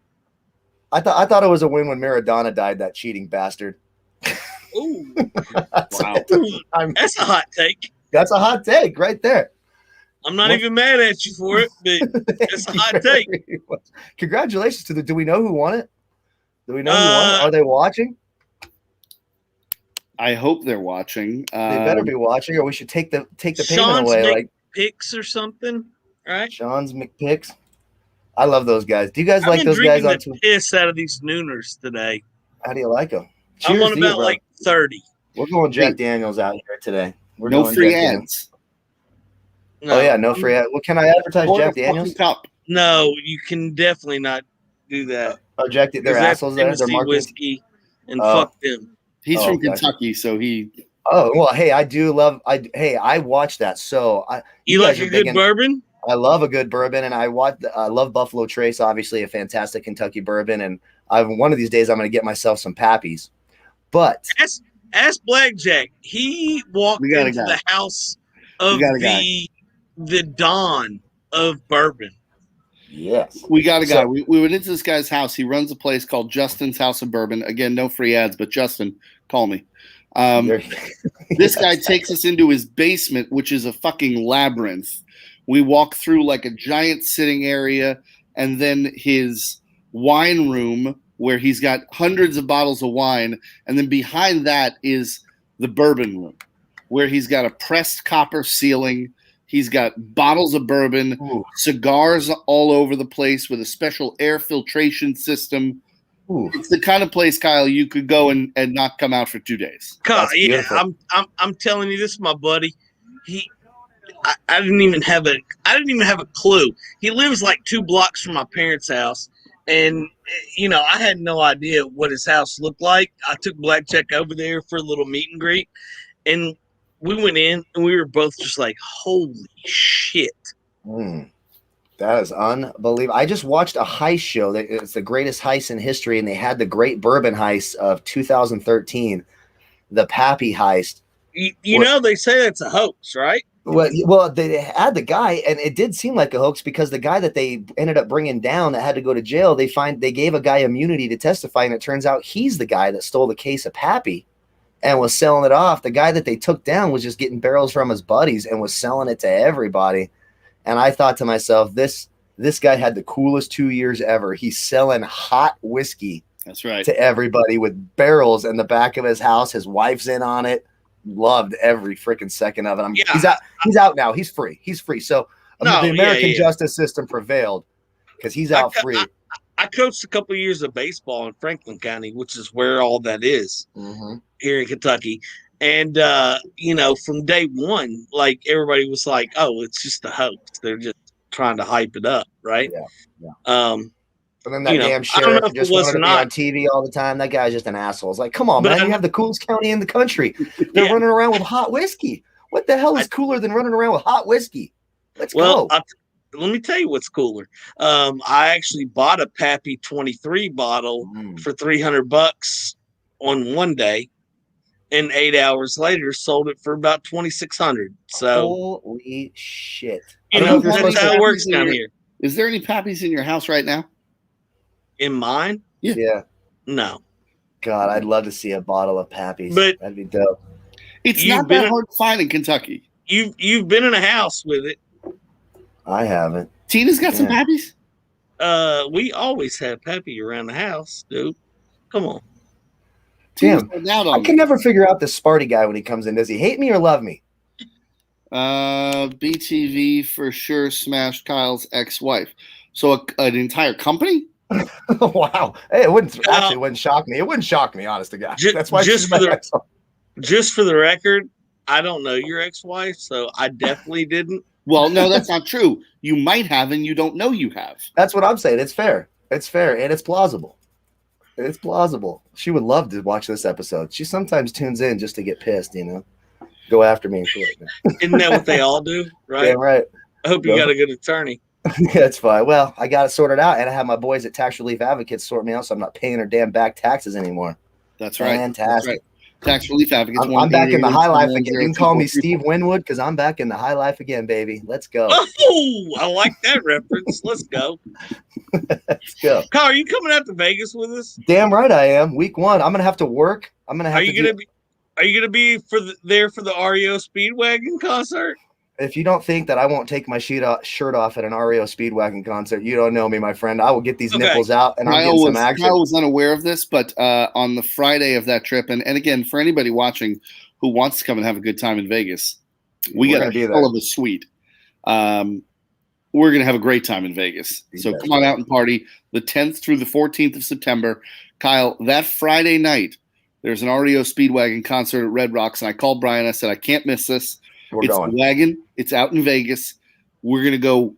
I thought it was a win when Maradona died. That cheating bastard. Ooh, wow. That's a hot take. That's a hot take right there. I'm not even mad at you for it, but it's a hot take. Congratulations to do we know who won it? Do we know who won it? Are they watching? I hope they're watching. They better be watching, or we should take the payment Sean's away. Like picks or something, right? Sean's McPicks. I love those guys. Do you guys like those guys? I'm drinking the piss out of these Nooners today. How do you like them? I'm on about like 30. We're going Jack Daniels out here today. We're no free Jack ads. No. Oh yeah, no free ads. Well, can I advertise Jack Daniels? No, you can definitely not do that. Oh, Jack, they're assholes there. They're marketing whiskey, and fuck them. He's from Kentucky, so he. Oh well, hey, I do love. I watched that. So you like a good bourbon? I love a good bourbon, and I love Buffalo Trace, obviously a fantastic Kentucky bourbon, and one of these days I'm going to get myself some Pappies. But ask BlackJack. He walked into the house of the dawn of bourbon. Yes. We got a guy. We went into this guy's house. He runs a place called Justin's House of Bourbon. Again, no free ads, but Justin, call me. This guy takes us into his basement, which is a fucking labyrinth. We walk through like a giant sitting area, and then his wine room where he's got hundreds of bottles of wine. And then behind that is the bourbon room where he's got a pressed copper ceiling. He's got bottles of bourbon, Ooh. cigars all over the place with a special air filtration system. Ooh. It's the kind of place, Kyle, you could go and not come out for 2 days. God, yeah, beautiful. I'm telling you this, my buddy. I didn't even have a clue. He lives like 2 blocks from my parents' house, and I had no idea what his house looked like. I took BlackJack over there for a little meet and greet, and we went in, and we were both just like, "Holy shit!" That is unbelievable. I just watched a heist show. It's the greatest heist in history, and they had the Great Bourbon Heist of 2013, the Pappy Heist. You know, they say that's a hoax, right? Well, they had the guy, and it did seem like a hoax because the guy that they ended up bringing down that had to go to jail, they gave a guy immunity to testify, and it turns out he's the guy that stole the case of Pappy and was selling it off. The guy that they took down was just getting barrels from his buddies and was selling it to everybody. And I thought to myself, this guy had the coolest 2 years ever. He's selling hot whiskey. That's right. To everybody with barrels in the back of his house. His wife's in on it. Loved every freaking second of it. He's out now. He's free. So the American justice system prevailed because he's out free. I coached a couple of years of baseball in Franklin County, which is where all that is here in Kentucky. And, from day one, like everybody was like, oh, it's just a hoax. They're just trying to hype it up. Right. Yeah. And then that damn sheriff just wanted to be on TV all the time. That guy's just an asshole. It's like, come on, man. You have the coolest county in the country. They're running around with hot whiskey. What the hell is cooler than running around with hot whiskey? Let's go. Let me tell you what's cooler. I actually bought a Pappy 23 bottle for $300 on one day, and 8 hours later sold it for about $2,600. So holy shit! That's how it works down here. Is there any Pappies in your house right now? In mine? Yeah. No. God, I'd love to see a bottle of Pappies. But that'd be dope. It's not that hard to find in Kentucky. You've been in a house with it. I haven't. Tina's got some Pappies? We always have Pappy around the house, dude. Come on. Damn. I can never figure out this Sparty guy when he comes in. Does he hate me or love me? BTV for sure smashed Kyle's ex-wife. So an entire company? Wow. Hey, it wouldn't shock me. It wouldn't shock me, honest to God. That's why just for the record, I don't know your ex-wife, so I definitely didn't. Well, no, that's not true. You might have, and you don't know you have. That's what I'm saying. It's fair. It's fair, and it's plausible. It's plausible. She would love to watch this episode. She sometimes tunes in just to get pissed, go after me. Isn't that what they all do, right? Yeah, right. I hope you got a good attorney. That's fine. Well, I got it sorted out, and I have my boys at Tax Relief Advocates sort me out, so I'm not paying her damn back taxes anymore. That's right. Fantastic. That's right. Tax Relief Advocates. I'm back in the high life again. You can call me Steve Winwood because I'm back in the high life again, baby. Let's go. Oh, I like that reference. Let's go. Let's go. Kyle, are you coming out to Vegas with us? Damn right I am. Week 1. I'm gonna have to work. I'm gonna have. Are you gonna be there for the REO Speedwagon concert? If you don't think that I won't take my shirt off at an REO Speedwagon concert, you don't know me, my friend. I will get these nipples out and I'll get some action. I was unaware of this, but on the Friday of that trip, and again, for anybody watching who wants to come and have a good time in Vegas, we got a hell of a suite. We're going to have a great time in Vegas. So come on out and party the 10th through the 14th of September. Kyle, that Friday night, there's an REO Speedwagon concert at Red Rocks, and I called Brian. I said, I can't miss this. It's the wagon. It's out in Vegas. We're going to go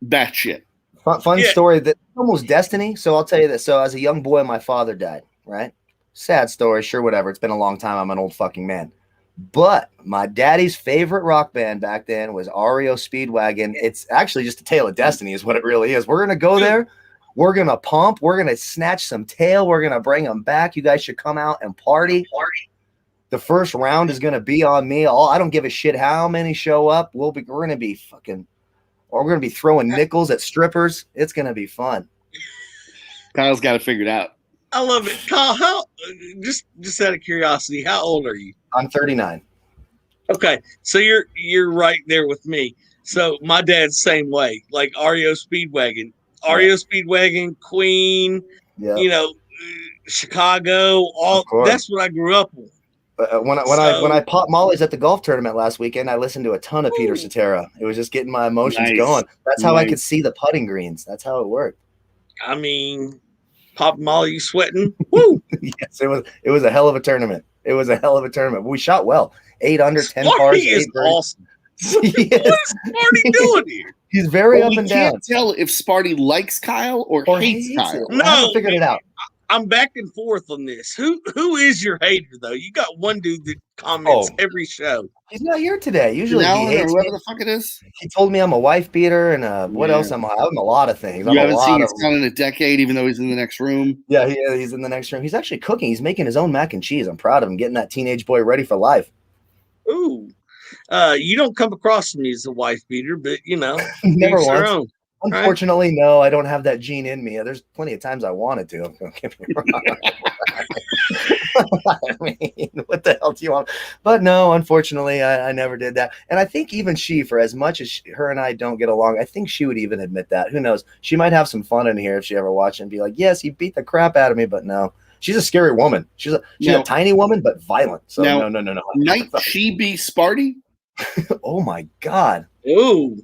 batshit. Fun story. That almost destiny. So I'll tell you this. So as a young boy, my father died, right? Sad story. Sure, whatever. It's been a long time. I'm an old fucking man. But my daddy's favorite rock band back then was REO Speedwagon. It's actually just a tale of destiny is what it really is. We're going to go there. We're going to pump. We're going to snatch some tail. We're going to bring them back. You guys should come out and party. The first round is going to be on me. I don't give a shit how many show up. We're going to be throwing nickels at strippers. It's going to be fun. Kyle's got it figured out. I love it. Kyle, just out of curiosity, how old are you? I'm 39. Okay. So you're right there with me. So my dad's same way, like REO Speedwagon, Queen, Chicago, that's what I grew up with. When I popped mollies at the golf tournament last weekend, I listened to a ton of Peter Cetera. It was just getting my emotions going. That's how I could see the putting greens. That's how it worked. I mean, Pop Molly, you sweating? Woo! Yes, it was a hell of a tournament. It was a hell of a tournament. We shot well. 8 under, 10 Sparty pars. is awesome. Yes. What is Sparty doing here? He's very up and down. We can't tell if Sparty likes Kyle or hates Kyle. No, I haven't figured it out. I'm back and forth on this. Who is your hater though? You got one dude that comments every show. He's not here today. Usually he hates whoever the fuck it is. He told me I'm a wife beater and what else am I? I'm a lot of things. You haven't seen his son in a decade, even though he's in the next room. Yeah, he's in the next room. He's actually cooking. He's making his own mac and cheese. I'm proud of him, getting that teenage boy ready for life. Ooh. You don't come across me as a wife beater, but never once. Own, Unfortunately, right? No, I don't have that gene in me. There's plenty of times I wanted to. Don't get me wrong. I mean, what the hell do you want? But no, unfortunately, I never did that. And I think even she, for as much as her and I don't get along, I think she would even admit that. Who knows? She might have some fun in here if she ever watched it and be like, yes, he beat the crap out of me, but no. She's a scary woman. She's a tiny woman, but violent. So no. Might she be Sparty? Oh my God. Ooh.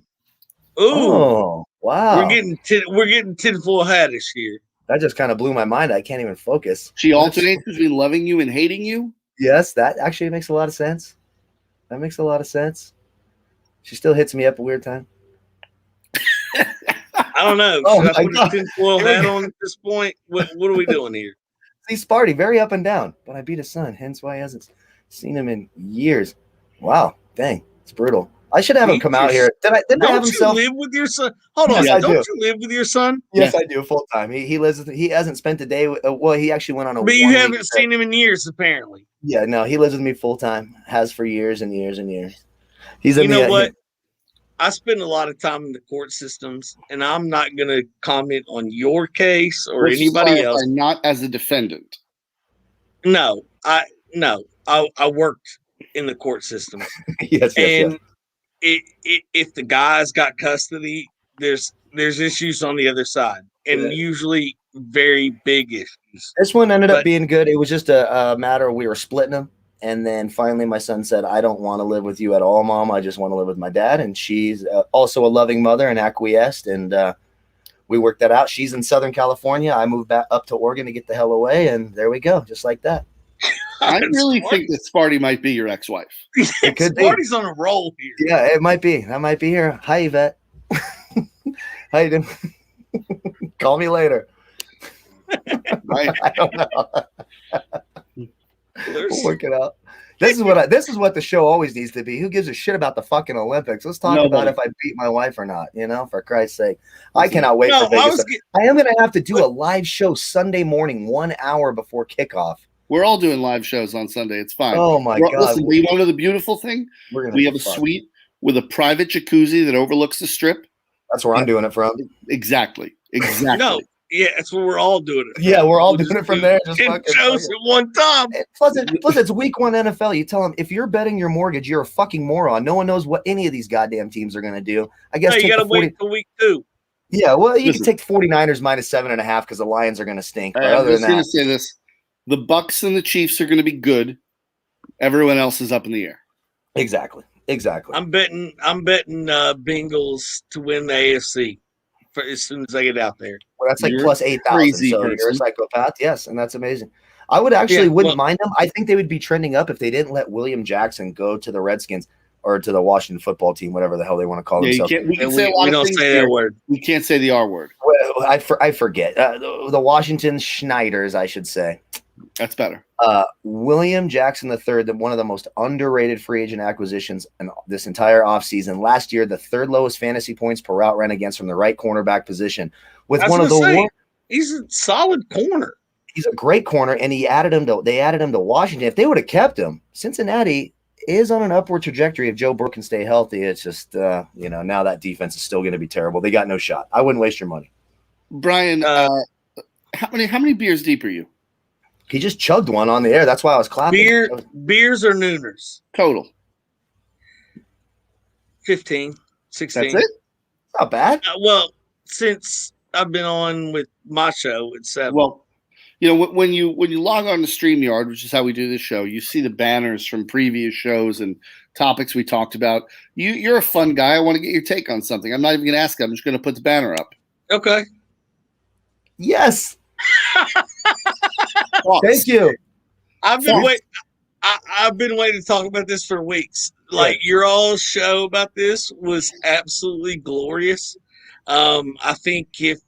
Oh wow. We're getting tinfoil hattish here. That just kind of blew my mind. I can't even focus. She alternates between loving you and hating you? Yes, that actually makes a lot of sense. That makes a lot of sense. She still hits me up a weird time. I don't know. Should I put a tinfoil hat on at this point? What are we doing here? See, Sparty, very up and down, but I beat his son, hence why he hasn't seen him in years. Wow, dang, it's brutal. I should have him come out here. Didn't I have himself? Don't you live with your son? Hold on, don't you live with your son? Yes, I do, full time. He lives. He hasn't spent a day. Well, he actually went on a. But you haven't seen him in years, apparently. Yeah, no, he lives with me full time. Has for years and years and years. He's. You know what? I spend a lot of time in the court systems, and I'm not going to comment on your case or anybody else. Not as a defendant. No, I worked in the court system. Yes. If the guy's got custody, there's issues on the other side, and usually very big issues. This one ended up being good. It was just a matter of we were splitting them. And then finally my son said, I don't want to live with you at all, Mom. I just want to live with my dad. And she's also a loving mother and acquiesced. And we worked that out. She's in Southern California. I moved back up to Oregon to get the hell away. And there we go. Just like that. I really think that Sparty might be your ex-wife. It could be. Sparty's on a roll here. Yeah, it might be. I might be here. Hi, Yvette. How you doing? Call me later. Right. I don't know. We'll work it out. This is what the show always needs to be. Who gives a shit about the fucking Olympics? Let's talk about if I beat my wife or not. For Christ's sake, I cannot wait for Vegas. I am going to have to do a live show Sunday morning, 1 hour before kickoff. We're all doing live shows on Sunday. It's fine. Oh my God! Listen, you want to know the beautiful thing? We have a suite with a private jacuzzi that overlooks the strip. That's where I'm doing it from. Exactly. No. Yeah, that's where we're all doing it. Yeah, we're all doing it from there. Just shows at one time. Plus, it's week 1 NFL. You tell them if you're betting your mortgage, you're a fucking moron. No one knows what any of these goddamn teams are going to do. I guess you got to wait till week 2. Yeah, well, you can take 49ers minus 7.5 because the Lions are going to stink. But other than that, I was going to say this: the Bucks and the Chiefs are going to be good. Everyone else is up in the air. Exactly. I'm betting Bengals to win the AFC. As soon as I get out there. Well, that's like plus 8,000. So you're a psychopath. Yes, and that's amazing. I would actually wouldn't mind them. I think they would be trending up if they didn't let William Jackson go to the Redskins or to the Washington football team, whatever the hell they want to call themselves. We don't say that word. We can't say the R word. Well, I forget. The Washington Schneiders, I should say. That's better. William Jackson III, one of the most underrated free agent acquisitions in this entire offseason. Last year, the 3rd lowest fantasy points per route ran against from the right cornerback position. He's a solid corner. He's a great corner, and they added him to Washington. If they would have kept him, Cincinnati is on an upward trajectory if Joe Burrow can stay healthy. It's just now that defense is still going to be terrible. They got no shot. I wouldn't waste your money. Brian, how many beers deep are you? He just chugged one on the air. That's why I was clapping. Beers or Nooners? Total. 15, 16. That's it? Not bad. Well, since I've been on with my show, it's 7. Well, when you log on to StreamYard, which is how we do this show, you see the banners from previous shows and topics we talked about. You're a fun guy. I want to get your take on something. I'm not even going to ask. I'm just going to put the banner up. Okay. Yes. Thank you. I've been waiting to talk about this for weeks. Like your all show about this was absolutely glorious. I think if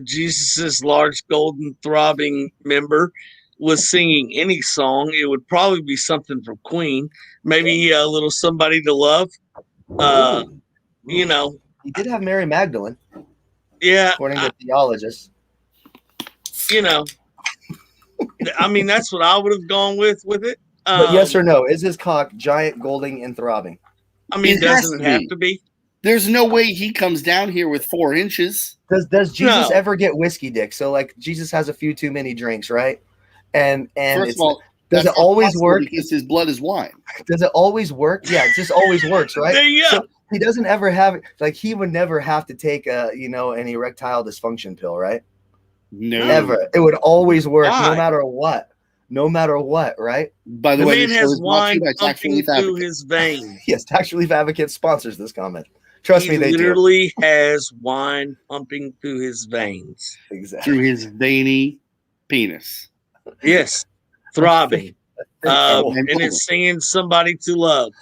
Jesus's large golden throbbing member was singing any song, it would probably be something from Queen. Maybe a little "Somebody to Love." He did have Mary Magdalene. Yeah, according to theologists. I mean, that's what I would have gone with it. But yes or no? Is his cock giant, golden, and throbbing? I mean, doesn't it have to be? There's no way he comes down here with 4 inches. Does Jesus ever get whiskey dick? So like Jesus has a few too many drinks, right? And first of all, does it always work? Because his blood is wine. Does it always work? Yeah, it just always works, right? There you go. So he doesn't ever have he would never have to take an erectile dysfunction pill, right? No, ever. It would always work, Why? no matter what. No matter what, right? By the The way, man has wine pumping through his veins. Yes, Tax Relief Advocate sponsors this comment. Trust me, they literally has wine pumping through his veins. Exactly. Through his veiny penis. Yes, throbbing. And it's singing "Somebody to Love."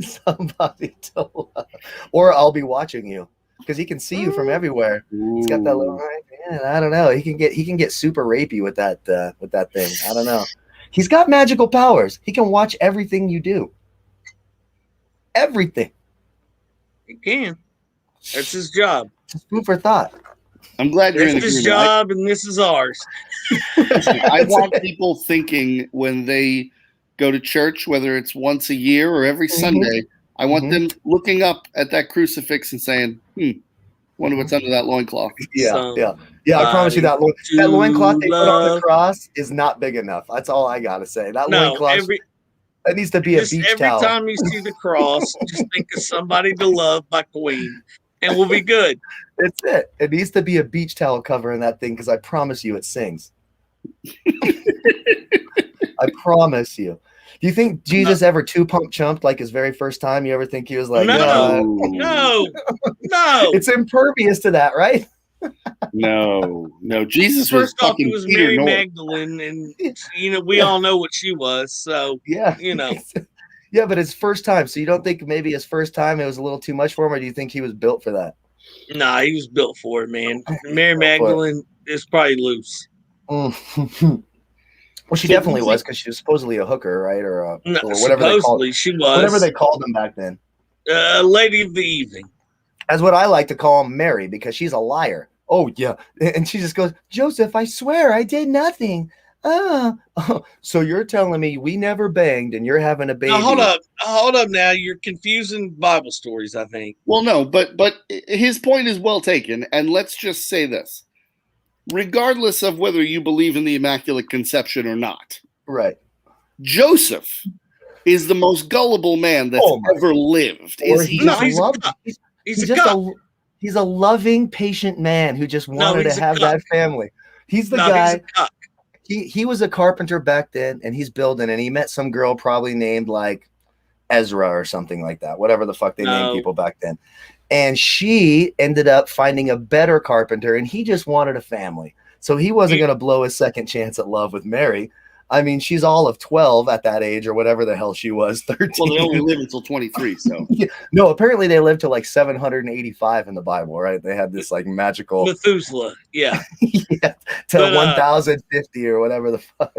Somebody to love. Or I'll be watching you. Because he can see you from everywhere. Ooh. He's got that little. Man, I don't know. He can get super rapey with that thing. I don't know. He's got magical powers. He can watch everything you do. Everything. He can. That's his job. Just food for thought. I'm glad you're in That's his agreement. job, and this is ours. I want people thinking when they go to church, whether it's once a year or every Sunday, I want them looking up at that crucifix and saying, wonder what's under that loincloth. Yeah. I promise you that loincloth they put on the cross is not big enough. That's all I got to say. That loincloth, that needs to be a beach towel. Every time you see the cross, just think of "Somebody to Love" by Queen, and we'll be good. That's it. It needs to be a beach towel covering that thing because I promise you it sings. I promise you. Do you think Jesus ever two-pump chumped like his very first time? You ever think he was like, no. It's impervious to that, right? No. Jesus First was off, it was Peter Mary North. Magdalene, and we all know what she was. So yeah. Yeah, but his first time. So you don't think maybe his first time it was a little too much for him, or do you think he was built for that? Nah, he was built for it, man. Mary Magdalene is probably loose. Well, she definitely was because she was supposedly a hooker, right? Or whatever they called. She was. Whatever they called them back then. Lady of the evening. That's what I like to call Mary because she's a liar. Oh, yeah. And she just goes, Joseph, I swear I did nothing. Oh. So you're telling me we never banged and you're having a baby. Now, hold up now. You're confusing Bible stories, I think. Well, no, but his point is well taken. And let's just say this. Regardless of whether you believe in the Immaculate Conception or not. Right. Joseph is the most gullible man that's ever lived. He's a loving, patient man who just wanted to have that family. He's the guy. He was a carpenter back then, and he's building, and he met some girl probably named like Ezra or something like that, whatever the fuck they named people back then. And she ended up finding a better carpenter, and he just wanted a family. So he wasn't going to blow his second chance at love with Mary. I mean, she's all of 12 at that age or whatever the hell she was, 13. Well, they only live until 23, so. No, apparently they lived to like 785 in the Bible, right? They had this like magical. Methuselah, yeah. To 1050 or whatever the fuck.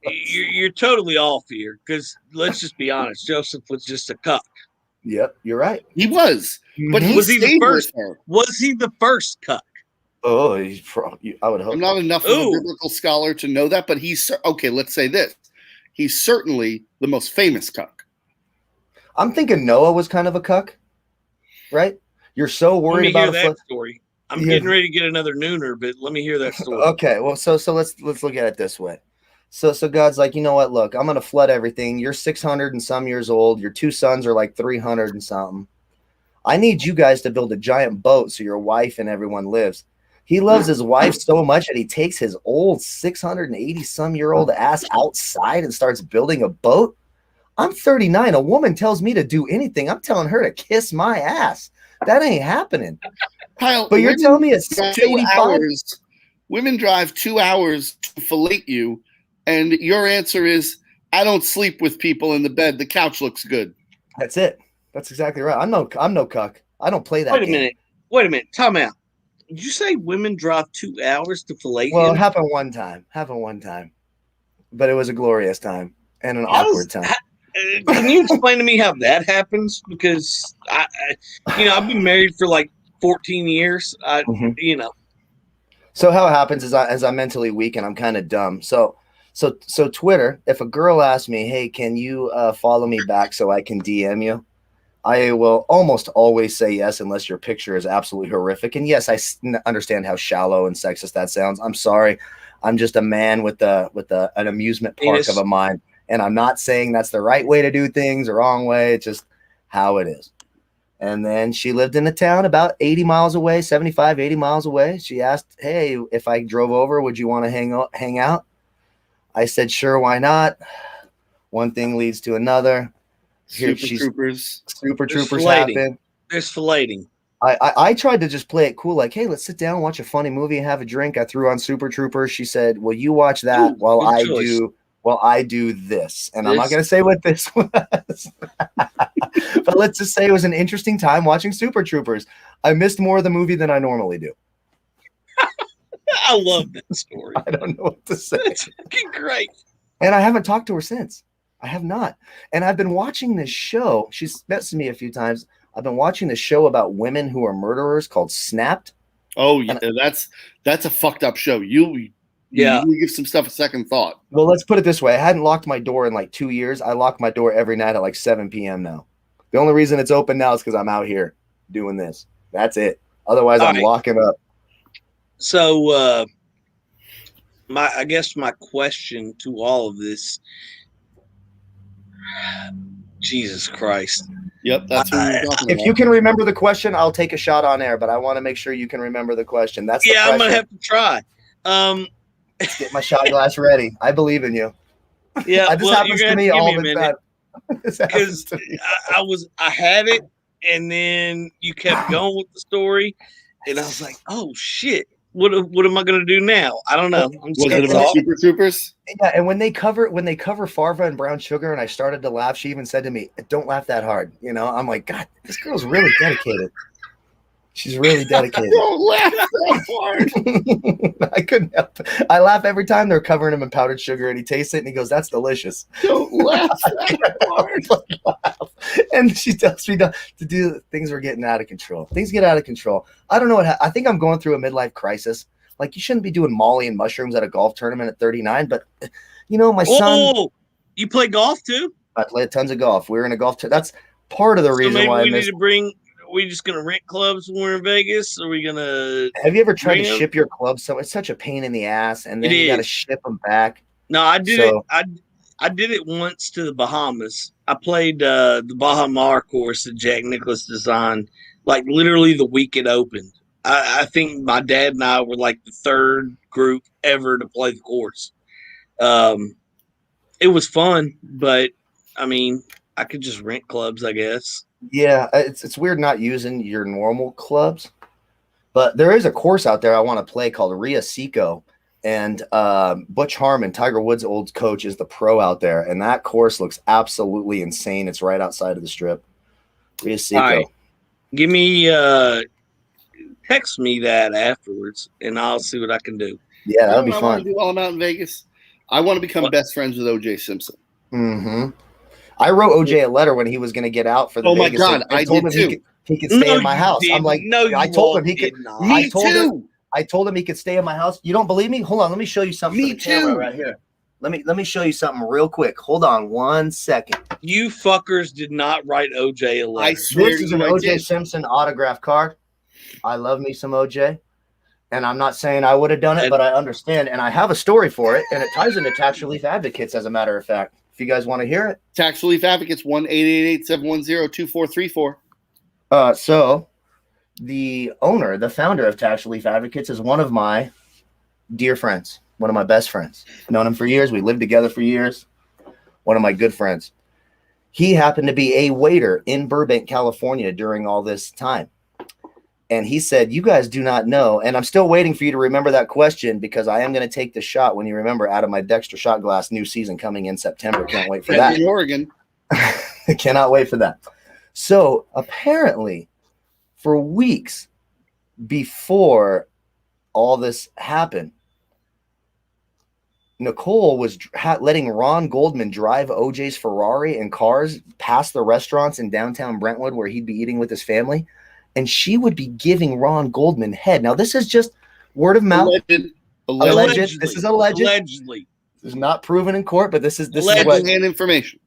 You're totally off here because let's just be honest. Joseph was just a cuck. Yep, you're right. He was. But was he the first? Was he the first cuck? Oh, I would hope. I'm not enough of a biblical scholar to know that, but he's okay. Let's say this: he's certainly the most famous cuck. I'm thinking Noah was kind of a cuck, right? You're so worried about that story. I'm getting ready to get another nooner, but let me hear that story. Okay, well, so let's look at it this way. So God's like, you know what? Look, I'm gonna flood everything. You're 600 and some years old. Your 2 sons are like 300 and something. I need you guys to build a giant boat so your wife and everyone lives. He loves his wife so much that he takes his old 680-some-year-old ass outside and starts building a boat. I'm 39. A woman tells me to do anything. I'm telling her to kiss my ass. That ain't happening. Kyle, but you're telling me it's 85? Women drive 2 hours to fillet you, and your answer is, I don't sleep with people in the bed. The couch looks good. That's it. That's exactly right. I'm no cuck. I don't play that game. Wait a minute. Time out. Did you say women drive 2 hours to fillet Well, him? it happened one time. But it was a glorious time and an awkward time. Can you explain to me how that happens? Because I've been married for like 14 years. So how it happens is as I'm mentally weak and I'm kind of dumb. So Twitter, if a girl asks me, hey, can you follow me back so I can DM you? I will almost always say yes, unless your picture is absolutely horrific. And yes, I understand how shallow and sexist that sounds. I'm sorry. I'm just a man with an amusement park of a mind. And I'm not saying that's the right way to do things, the wrong way. It's just how it is. And then she lived in a town about 80 miles away, 75, 80 miles away. She asked, hey, if I drove over, would you want to hang out? I said, sure, why not? One thing leads to another. Super Troopers happen. There's filleting. I tried to just play it cool, like, hey, let's sit down, watch a funny movie, and have a drink. I threw on Super Troopers. She said, well, you watch that while I do this. And I'm not going to say what this was. But let's just say it was an interesting time watching Super Troopers. I missed more of the movie than I normally do. I love that story. I don't know what to say. It's fucking great. And I haven't talked to her since. I have not. And I've been watching this show. She's messaged me a few times. I've been watching this show about women who are murderers called Snapped. Oh, yeah. That's a fucked up show. You give some stuff a second thought. Well, let's put it this way. I hadn't locked my door in like 2 years. I lock my door every night at like 7 p.m. now. The only reason it's open now is because I'm out here doing this. That's it. Otherwise, I'm locking up. So, I guess my question to all of this, Jesus Christ. Yep, that's what we're talking about. If you can remember the question, I'll take a shot on air, but I want to make sure you can remember the question. That's the question. I'm gonna have to try. Let's get my shot glass ready. I believe in you. Yeah, this happens to me all the time. Because I had it, and then you kept going with the story, and I was like, oh shit. What am I going to do now? I don't know. Was it about Super Troopers? Yeah, and when they cover Farva and Brown Sugar, and I started to laugh, she even said to me, "Don't laugh that hard." You know, I'm like, God, this girl's really dedicated. She's really dedicated. Don't laugh that hard. I couldn't help it. I laugh every time they're covering him in powdered sugar, and he tastes it, and he goes, "That's delicious." Don't laugh that hard. And she tells me to do things are getting out of control. Things get out of control. I don't know what I think I'm going through a midlife crisis. Like, you shouldn't be doing Molly and mushrooms at a golf tournament at 39, but my son. Oh, you play golf too? I play tons of golf. We're in a golf that's part of the reason why we need to bring. Are we just gonna rent clubs when we're in Vegas? Or are we gonna? Have you ever tried to ship your clubs? So it's such a pain in the ass, and then you got to ship them back. No, I did it. I did it once to the Bahamas. I played the Baja Mar course that Jack Nicklaus designed, like literally the week it opened. I think my dad and I were like the third group ever to play the course. It was fun, but I mean, I could just rent clubs, I guess. Yeah, it's weird not using your normal clubs, but there is a course out there I want to play called Rio Seco, and Butch Harmon, Tiger Woods' old coach, is the pro out there, and that course looks absolutely insane. It's right outside of the Strip. Rio Seco. Right. Give me text me that afterwards, and I'll see what I can do. Yeah, that'll be fun. I want to do while I'm out in Vegas. I want to become best friends with O.J. Simpson. Mm-hmm. I wrote OJ a letter when he was going to get out for the Vegas. Oh my God, I told did him too. He could stay in my house. Didn't. I'm like, no, I told him he could. Me too. I told him he could stay in my house. You don't believe me? Hold on, let me show you something. Me too. Right here. Let me show you something real quick. Hold on 1 second. You fuckers did not write OJ a letter. I swear this is an OJ Simpson autograph card. I love me some OJ. And I'm not saying I would have done it, but I understand. And I have a story for it. And it ties into tax relief advocates, as a matter of fact. If you guys want to hear it. Tax relief advocates, 1-888-710-2434. So the owner, the founder of Tax Relief Advocates, is one of my dear friends, one of my best friends. I've known him for years. We lived together for years. One of my good friends. He happened to be a waiter in Burbank, California during all this time. And he said, you guys do not know. And I'm still waiting for you to remember that question, because I am going to take the shot when you remember out of my Dexter shot glass, new season coming in September. Can't wait for that. In Oregon. Cannot wait for that. So apparently for weeks before all this happened, Nicole was letting Ron Goldman drive OJ's Ferrari and cars past the restaurants in downtown Brentwood where he'd be eating with his family. And she would be giving Ron Goldman head. Now, this is just word of mouth. Alleged. This is alleged. Allegedly. This is not proven in court, but this is what information.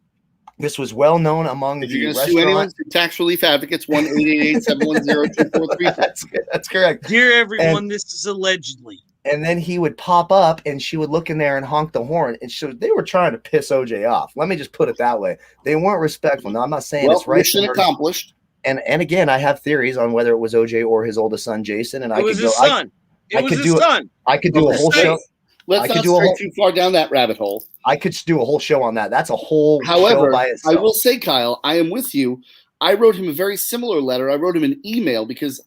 This was well known among if the you're going to sue anyone, Tax Relief Advocates, 1-888-710-2435. That's correct. Dear everyone, this is allegedly. And then he would pop up and she would look in there and honk the horn. And they were trying to piss OJ off. Let me just put it that way. They weren't respectful. Now, I'm not saying it's right. Mission accomplished. And again, I have theories on whether it was OJ or his oldest son, Jason. And it was his son. It was his son. I could do a whole show. Let's not stray too far down that rabbit hole. I could do a whole show on that. That's a whole However, show by itself. I will say, Kyle, I am with you. I wrote him a very similar letter. I wrote him an email because,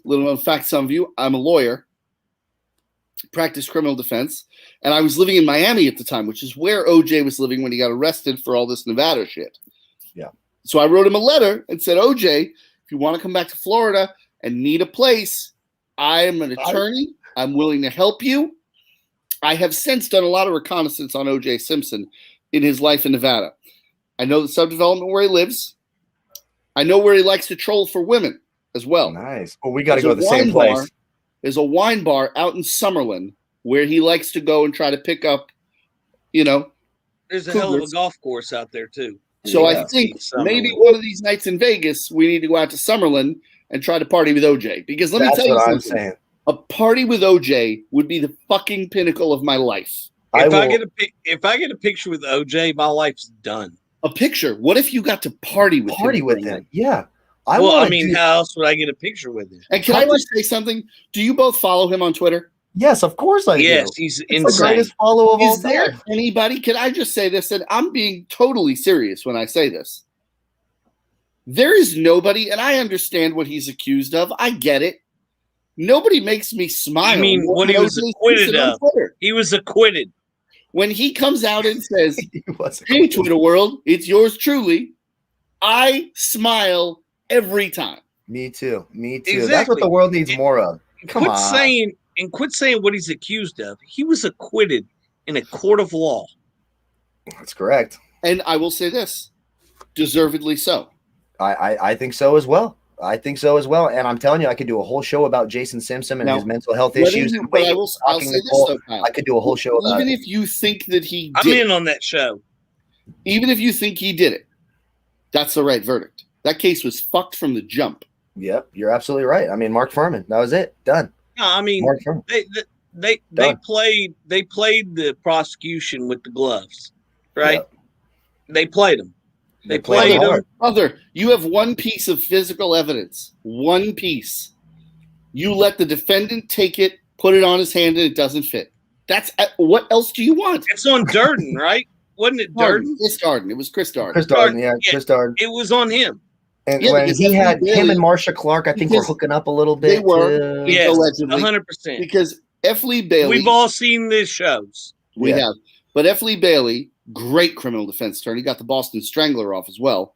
little known fact, some of you, I'm a lawyer, practiced criminal defense, and I was living in Miami at the time, which is where OJ was living when he got arrested for all this Nevada shit. Yeah. So I wrote him a letter and said, OJ, if you want to come back to Florida and need a place, I am an attorney. I'm willing to help you. I have since done a lot of reconnaissance on OJ Simpson in his life in Nevada. I know the subdevelopment where he lives. I know where he likes to troll for women as well. Nice. Well, we got to go to the same place. There's a wine bar out in Summerlin where he likes to go and try to pick up, There's a hell of a golf course out there, too. So I think maybe one of these nights in Vegas, we need to go out to Summerlin and try to party with OJ. Because let me tell you something. A party with OJ would be the fucking pinnacle of my life. If I get a picture with OJ, my life's done. A picture? What if you got to party with him? Yeah. How else would I get a picture with him? And can I just say something? Do you both follow him on Twitter? Yes, of course I do. Yes, he's insane. The greatest follow of all time. Is there anybody? Can I just say this? And I'm being totally serious when I say this. There is nobody, and I understand what he's accused of. I get it. Nobody makes me smile. I mean, what he was acquitted of. He was acquitted. When he comes out and says, hey, Twitter world, it's yours truly, I smile every time. Me too. Exactly. That's what the world needs more of. Quit saying what he's accused of. He was acquitted in a court of law. That's correct. And I will say this, deservedly so. I think so as well. And I'm telling you, I could do a whole show about Jason Simpson and his mental health issues. I'll say this though, Kyle. I could do a whole show about it. Even if you think that he did I'm in on that show. Even if you think he did it, that's the right verdict. That case was fucked from the jump. Yep, you're absolutely right. I mean, Mark Furman, that was it. Done. No, I mean, they played the prosecution with the gloves, right? Yep. They played them. They played them. Brother, you have one piece of physical evidence. One piece. You let the defendant take it, put it on his hand, and it doesn't fit. That's what else do you want? It's on Durden, right? Wasn't it Durden? Chris Darden. It was Chris Darden. Chris Darden. It was on him. And when he had him and Marsha Clark, I think were hooking up a little bit. They were, yes, allegedly. 100%. Because F. Lee Bailey. We've all seen these shows. We have. But F. Lee Bailey, great criminal defense attorney, got the Boston Strangler off as well.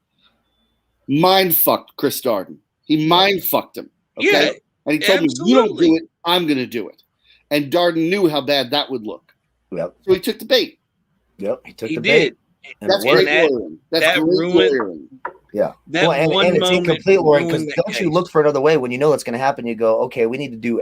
Mind fucked Chris Darden. He mind fucked him. Okay? Yeah. And he told me, you don't do it, I'm going to do it. And Darden knew how bad that would look. Yep. So he took the bait. Yep. He took the bait. That's great lawyering. That's great lawyering. Yeah. And it's incomplete lawyering because don't you look for another way when you know what's going to happen. You go, okay, we need to do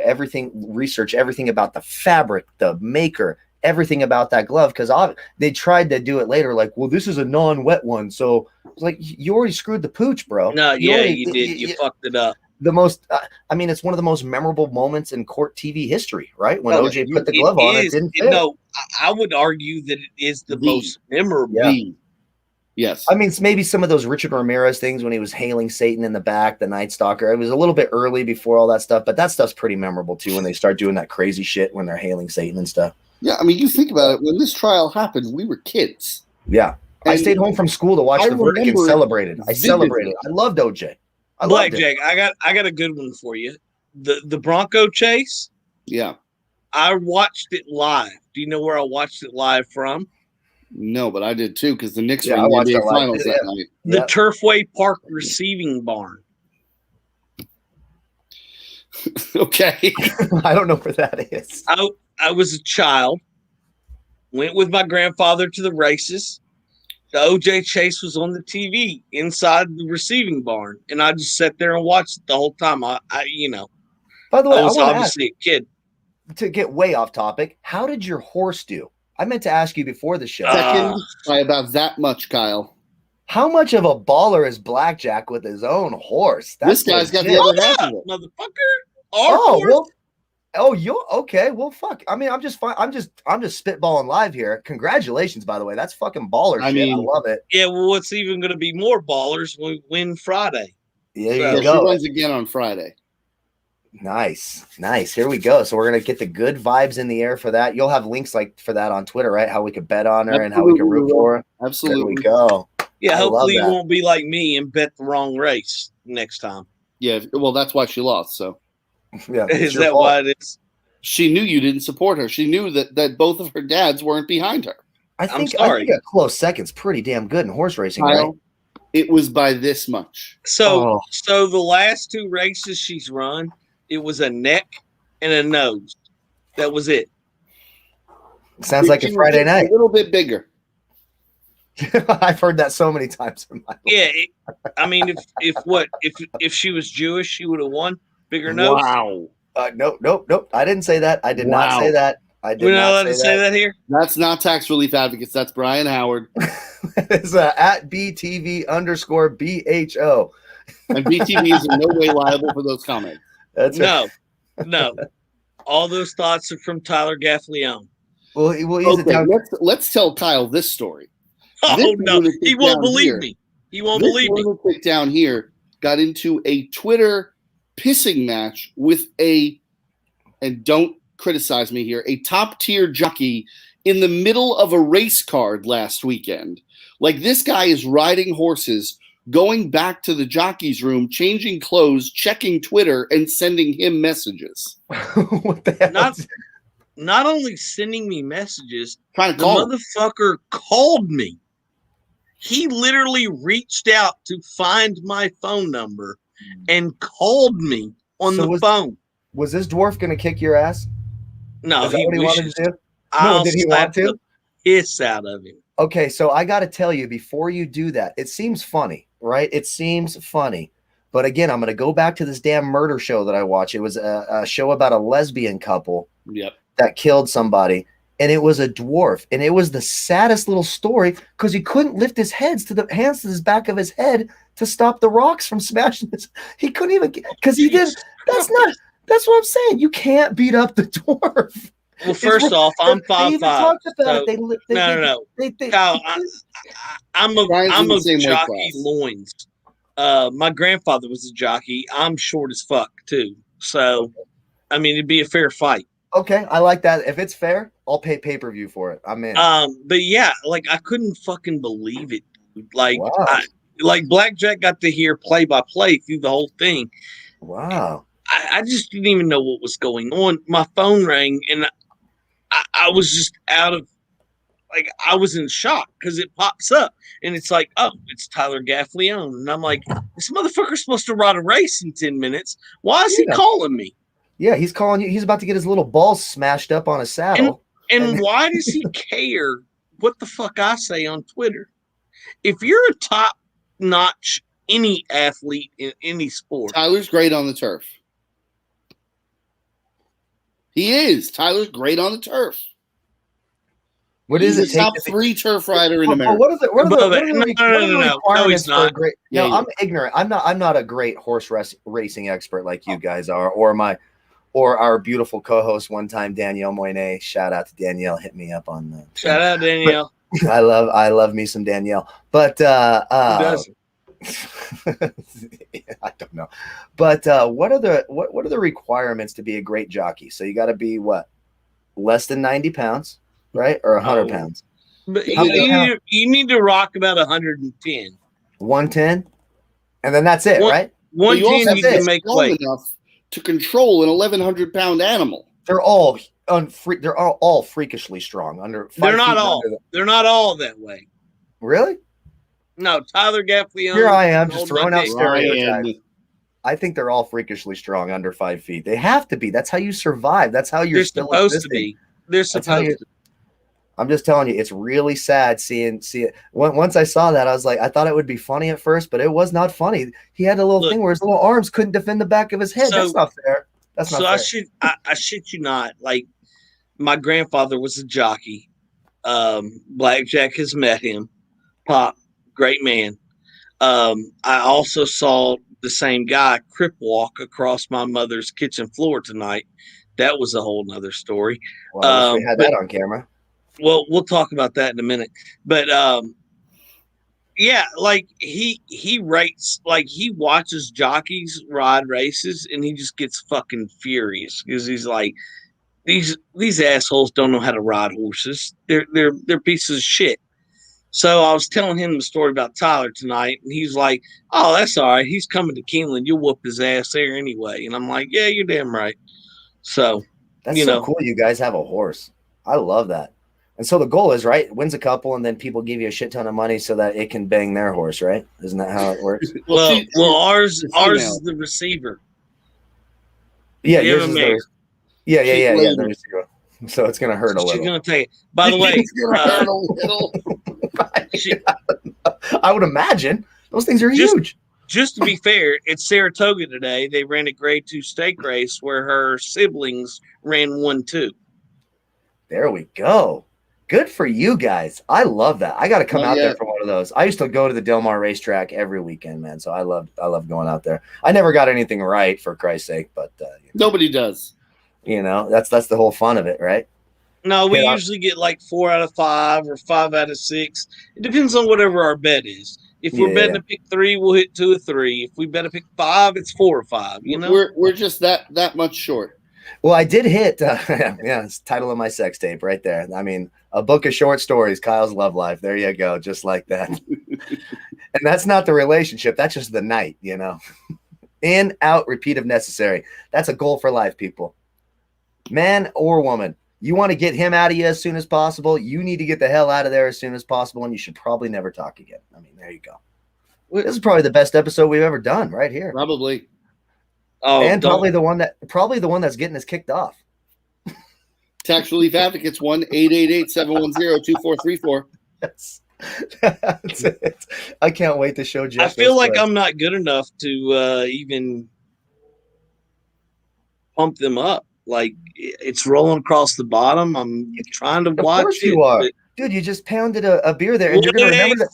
research everything about the fabric, the maker, everything about that glove. Because they tried to do it later, like, well, this is a non-wet one. So it's like, you already screwed the pooch, bro. No, you did. You fucked it up. The most, it's one of the most memorable moments in court TV history, right? When OJ put the glove on, it didn't fit. No, I would argue that it is the most memorable. Yeah. Yes. I mean, it's maybe some of those Richard Ramirez things when he was hailing Satan in the back, the Night Stalker. It was a little bit early before all that stuff, but that stuff's pretty memorable too when they start doing that crazy shit when they're hailing Satan and stuff. Yeah, I mean, you think about it. When this trial happened, we were kids. Yeah. I And stayed home from school to watch the verdict and remember it celebrated. I celebrated. I loved OJ. I loved it. BlackJack, I got a good one for you. The Bronco chase. Yeah. I watched it live. Do you know where I watched it live from? No, but I did too because the Knicks Yeah, were I in the watched NBA it live. Finals that night. The Yep. Turfway Park receiving barn. Okay. I don't know where that is. I was a child. Went with my grandfather to the races. The OJ chase was on the TV inside the receiving barn, and I just sat there and watched it the whole time. I By the way, I I was want to ask, obviously a kid. to get way off topic, how did your horse do? I meant to ask you before the show. Second by about that much, Kyle. How much of a baller is BlackJack with his own horse? This guy's got the legit. other half of it. Motherfucker. You're okay. Well, fuck. I mean, I'm just fine. I'm just spitballing live here. Congratulations, by the way. That's fucking baller I shit. mean- I love it. Yeah, well, what's even going to be more ballers when we win Friday? Yeah, Yeah, you She go. runs again on Friday. Nice. Here we go. So we're gonna get the good vibes in the air for that. You'll have links like for that on Twitter, right? How we could bet on her and how we can root for her. There Absolutely. we go. Yeah, I hopefully you love that. won't be like me and bet the wrong race next time. Yeah. Well, that's why she lost. So Yeah, it's Is your that fault. why it is? she knew you didn't support her. She knew that both of her dads weren't behind her. I think sorry. a close second's pretty damn good in horse racing, right? Kyle, it was by this much. So the last two races she's run, it was a neck and a nose. That was it. Sounds like She a was Friday just night. A little bit bigger. I've heard that so many times in my life. Yeah, I mean, if she was Jewish, she would have won. Bigger nose. Wow. Nope. I didn't say that. I did not Wow. say that. I did We're not allowed not to say that here. That's not tax relief advocates. That's Brian Howard. It's at BTV_BHO. And BTV is in no way liable for those comments. That's right. No. All those thoughts are from Tyler Gaffleone. Well, he's a Okay, down. let's tell Kyle this story. Oh This no, lunatic he won't down believe here- me. He won't This believe me. lunatic down here got into a Twitter pissing match with and don't criticize me here, a top tier jockey in the middle of a race card last weekend. Like, this guy is riding horses, going back to the jockey's room, changing clothes, checking Twitter, and sending him messages. What the hell? Not only sending me messages, Trying to the call him. motherfucker called me. He literally reached out to find my phone number and called me on So the was- phone. Was this dwarf going to kick your ass? No, Is that he what he wanted wishes to do? I'll did he slap want to? the piss out of him. Okay, so I got to tell you before you do that, it seems funny, right? It seems funny. But again, I'm going to go back to this damn murder show that I watch. It was a show about a lesbian couple Yep. that killed somebody, and it was a dwarf, and it was the saddest little story because he couldn't lift his hands to the back of his head to stop the rocks from smashing his. He couldn't even because he did. That's what I'm saying. You can't beat up the dwarf. Well, first off, I'm They even 5'5". talked about So, it. no. They, Kyle, I'm Brian's in a the same weight jockey class. loins. My grandfather was a jockey. I'm short as fuck too. So, I mean, it'd be a fair fight. Okay, I like that. If it's fair, I'll pay pay-per-view for it. I'm in. But yeah, like I couldn't fucking believe it. Like, Wow. like BlackJack got to hear play by play through the whole thing. Wow. I just didn't even know what was going on. My phone rang and I was just out of, like, I was in shock because it pops up and it's like, oh, it's Tyler Gaffleone. And I'm like, this motherfucker's supposed to ride a race in 10 minutes. Why is he Yeah. calling me? Yeah, he's calling you. He's about to get his little balls smashed up on a saddle. And why does he care what the fuck I say on Twitter? If you're a top notch any athlete in any sport, Tyler's great on the turf. He is. Tyler's great on the turf. What He's does it the take top to be- 3 turf rider in Well, America. what are the No, requirements he's for a not. great? Yeah, No, he I'm ignorant. I'm not a great horse racing expert like you guys are, or our beautiful co-host one time Danielle Moynet. Shout out to Danielle. Hit me up on the. shout out Danielle. I love me some Danielle, but Who doesn't? I don't know. But what are the requirements to be a great jockey? So you got to be what, less than 90 pounds, right, or 100 pounds? But How many pounds? you need to rock about 110. 110, and then that's it, right? But you also 110 you have to can be make strong weight. enough to control an 1,100-pound animal. They're all they're all freakishly strong. Under 5 They're not feet and all. under They're not all that way. Really? No, Tyler Gaffleone. Here I am, just hold throwing my out dick. stereotypes. Ryan. I think they're all freakishly strong under 5 feet. They have to be. That's how you survive. That's how you're They're still supposed existing. to be. They're That's how supposed you. to. I'm just telling you, it's really sad seeing it. Once I saw that, I was like, I thought it would be funny at first, but it was not funny. He had a little thing where his little arms couldn't defend the back of his head. That's not fair. That's not fair. I shit you not. Like, my grandfather was a jockey. Blackjack has met him. Pop, great man. I also saw the same guy crip walk across my mother's kitchen floor tonight. That was a whole nother story. Well, I wish we had that on camera. Well, we'll talk about that in a minute. But yeah, like he rates, like he watches jockeys ride races and he just gets fucking furious because he's like, these assholes don't know how to ride horses. They're pieces of shit. So I was telling him the story about Tyler tonight, and he's like, "Oh, that's all right. He's coming to Keeneland. You'll whoop his ass there anyway." And I'm like, "Yeah, you're damn right." So that's so cool. You guys have a horse. I love that. And so the goal is, right, wins a couple, and then people give you a shit ton of money so that it can bang their horse, right? Isn't that how it works? well, ours is the receiver. Yeah, yours is the yeah. The receiver. So it's gonna hurt a little. She's gonna take it. By the way, it's gonna hurt a little. I would imagine those things are huge. Just to be fair, it's Saratoga today. They ran a grade 2 stake race where her siblings ran 1-2. There we go. Good for you guys. I love that. I got to come out there for one of those. I used to go to the Del Mar racetrack every weekend, man. So I love going out there. I never got anything right, for Christ's sake, but nobody does. You know, that's the whole fun of it, right? No, we usually get like 4 out of 5 or 5 out of 6. It depends on whatever our bet is. If we're betting to pick 3, we'll hit 2 or 3. If we bet to pick 5, it's 4 or 5. You know, we're just that much short. Well, I did hit. It's the title of my sex tape right there. I mean, a book of short stories, Kyle's Love Life. There you go, just like that. And that's not the relationship. That's just the night, you know. In, out, repeat if necessary. That's a goal for life, people. Man or woman, you want to get him out of you as soon as possible. You need to get the hell out of there as soon as possible, and you should probably never talk again. I mean, there you go. This is probably the best episode we've ever done, right here. Probably. Oh, and probably the one that's getting us kicked off. Tax Relief Advocates 1-888-710-2434. That's it. I can't wait to show Jeff. I feel like I'm not good enough to even pump them up. Like, it's rolling across the bottom. I'm trying to watch it. Of course you are. Dude, you just pounded a beer there, and you're going to remember that.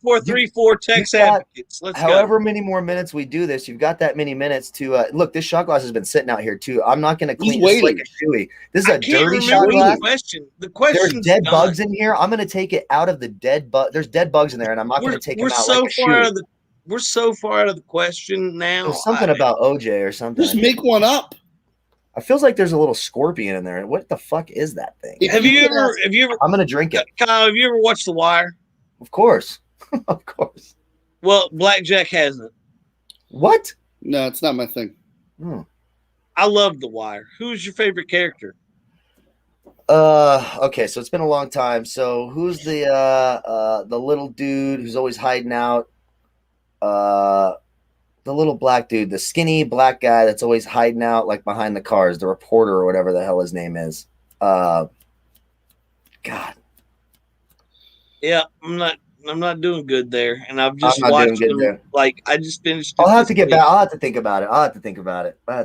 710-2434 Tax Advocates. Let's however go. many more minutes we do this, you've got that many minutes to look. This shot glass has been sitting out here too. I'm not going to clean this like a shoey. This is a dirty shot glass. The question. There's dead bugs in here. I'm going to take it out of the dead bug. There's dead bugs in there, and I'm not going to take them out like a shoey. We're so far out of the question now. There's something about OJ or something. Just make one up. It feels like there's a little scorpion in there. What the fuck is that thing? Have you ever? I'm gonna drink it. Kyle, have you ever watched The Wire? Of course, of course. Well, BlackJack hasn't. What? No, it's not my thing. I love The Wire. Who's your favorite character? Okay, so it's been a long time. So who's the little dude who's always hiding out? The little black dude, the skinny black guy that's always hiding out like behind the cars, the reporter or whatever the hell his name is. God. Yeah, I'm not doing good there. And I've just watched them. Like, I just finished. I'll have to get back. I'll have to think about it. I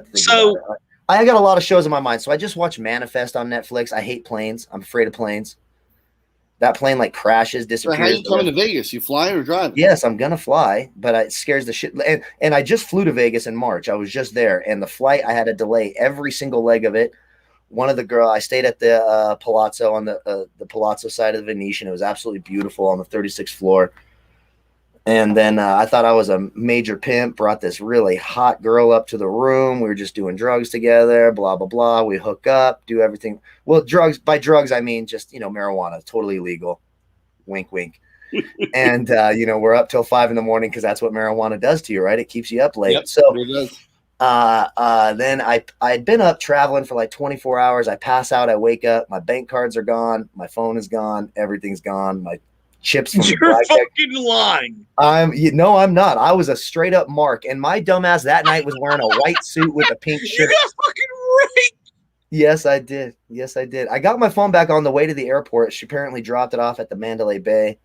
got a lot of shows in my mind. So I just watched Manifest on Netflix. I hate planes. I'm afraid of planes. That plane like crashes, disappears. So how are you coming to Vegas? You flying or driving? Yes, I'm gonna fly, but it scares the shit. And I just flew to Vegas in March. I was just there, and the flight I had to delay every single leg of it. one of the girl, I stayed at the Palazzo on the Palazzo side of the Venetian. It was absolutely beautiful on the 36th floor. And then I thought I was a major pimp, brought this really hot girl up to the room. We were just doing drugs together, blah, blah, blah. We hook up, do everything. Well, by drugs, I mean just, marijuana, totally legal. Wink, wink. And, we're up till 5 a.m. because that's what marijuana does to you, right? It keeps you up late. Yep, so it does. Then I'd been up traveling for like 24 hours. I pass out, I wake up, my bank cards are gone, my phone is gone, everything's gone, my chips from You're BlackJack. fucking lying. I'm not. I was a straight up mark, and my dumbass that night was wearing a white suit with a pink shirt. You got fucking right. Yes, I did. I got my phone back on the way to the airport. She apparently dropped it off at the Mandalay Bay,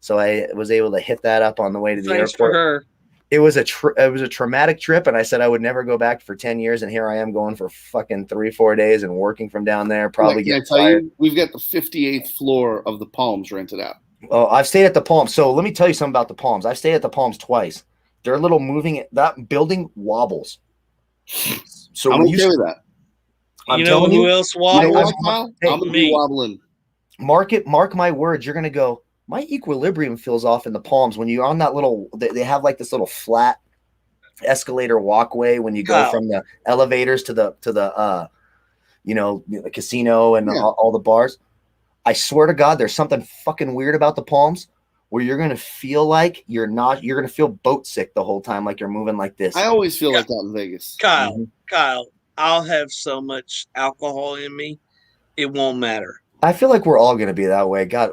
so I was able to hit that up on the way to the Thanks airport. for her. It was a traumatic trip, and I said I would never go back for 10 years, and here I am going for fucking 3-4 days and working from down there. Probably Can I get tell fired. you, we've got the 58th floor of the Palms rented out. Oh, I've stayed at the Palms. So let me tell you something about the Palms. I've stayed at the Palms twice. They're a little moving. That building wobbles. So I'm okay with that. You know who else You know wobbles? what, Kyle? Hey, I'm going to be me. wobbling. Mark my words. You're going to go, my equilibrium feels off in the Palms when you're on that little, they have like this little flat escalator walkway when you go Kyle. from the elevators to the the casino and all the bars. I swear to God, there's something fucking weird about the Palms where you're going to feel like you're going to feel boat sick the whole time, like you're moving like this. I always feel like that in Vegas. Kyle, I'll have so much alcohol in me, it won't matter. I feel like we're all going to be that way. God,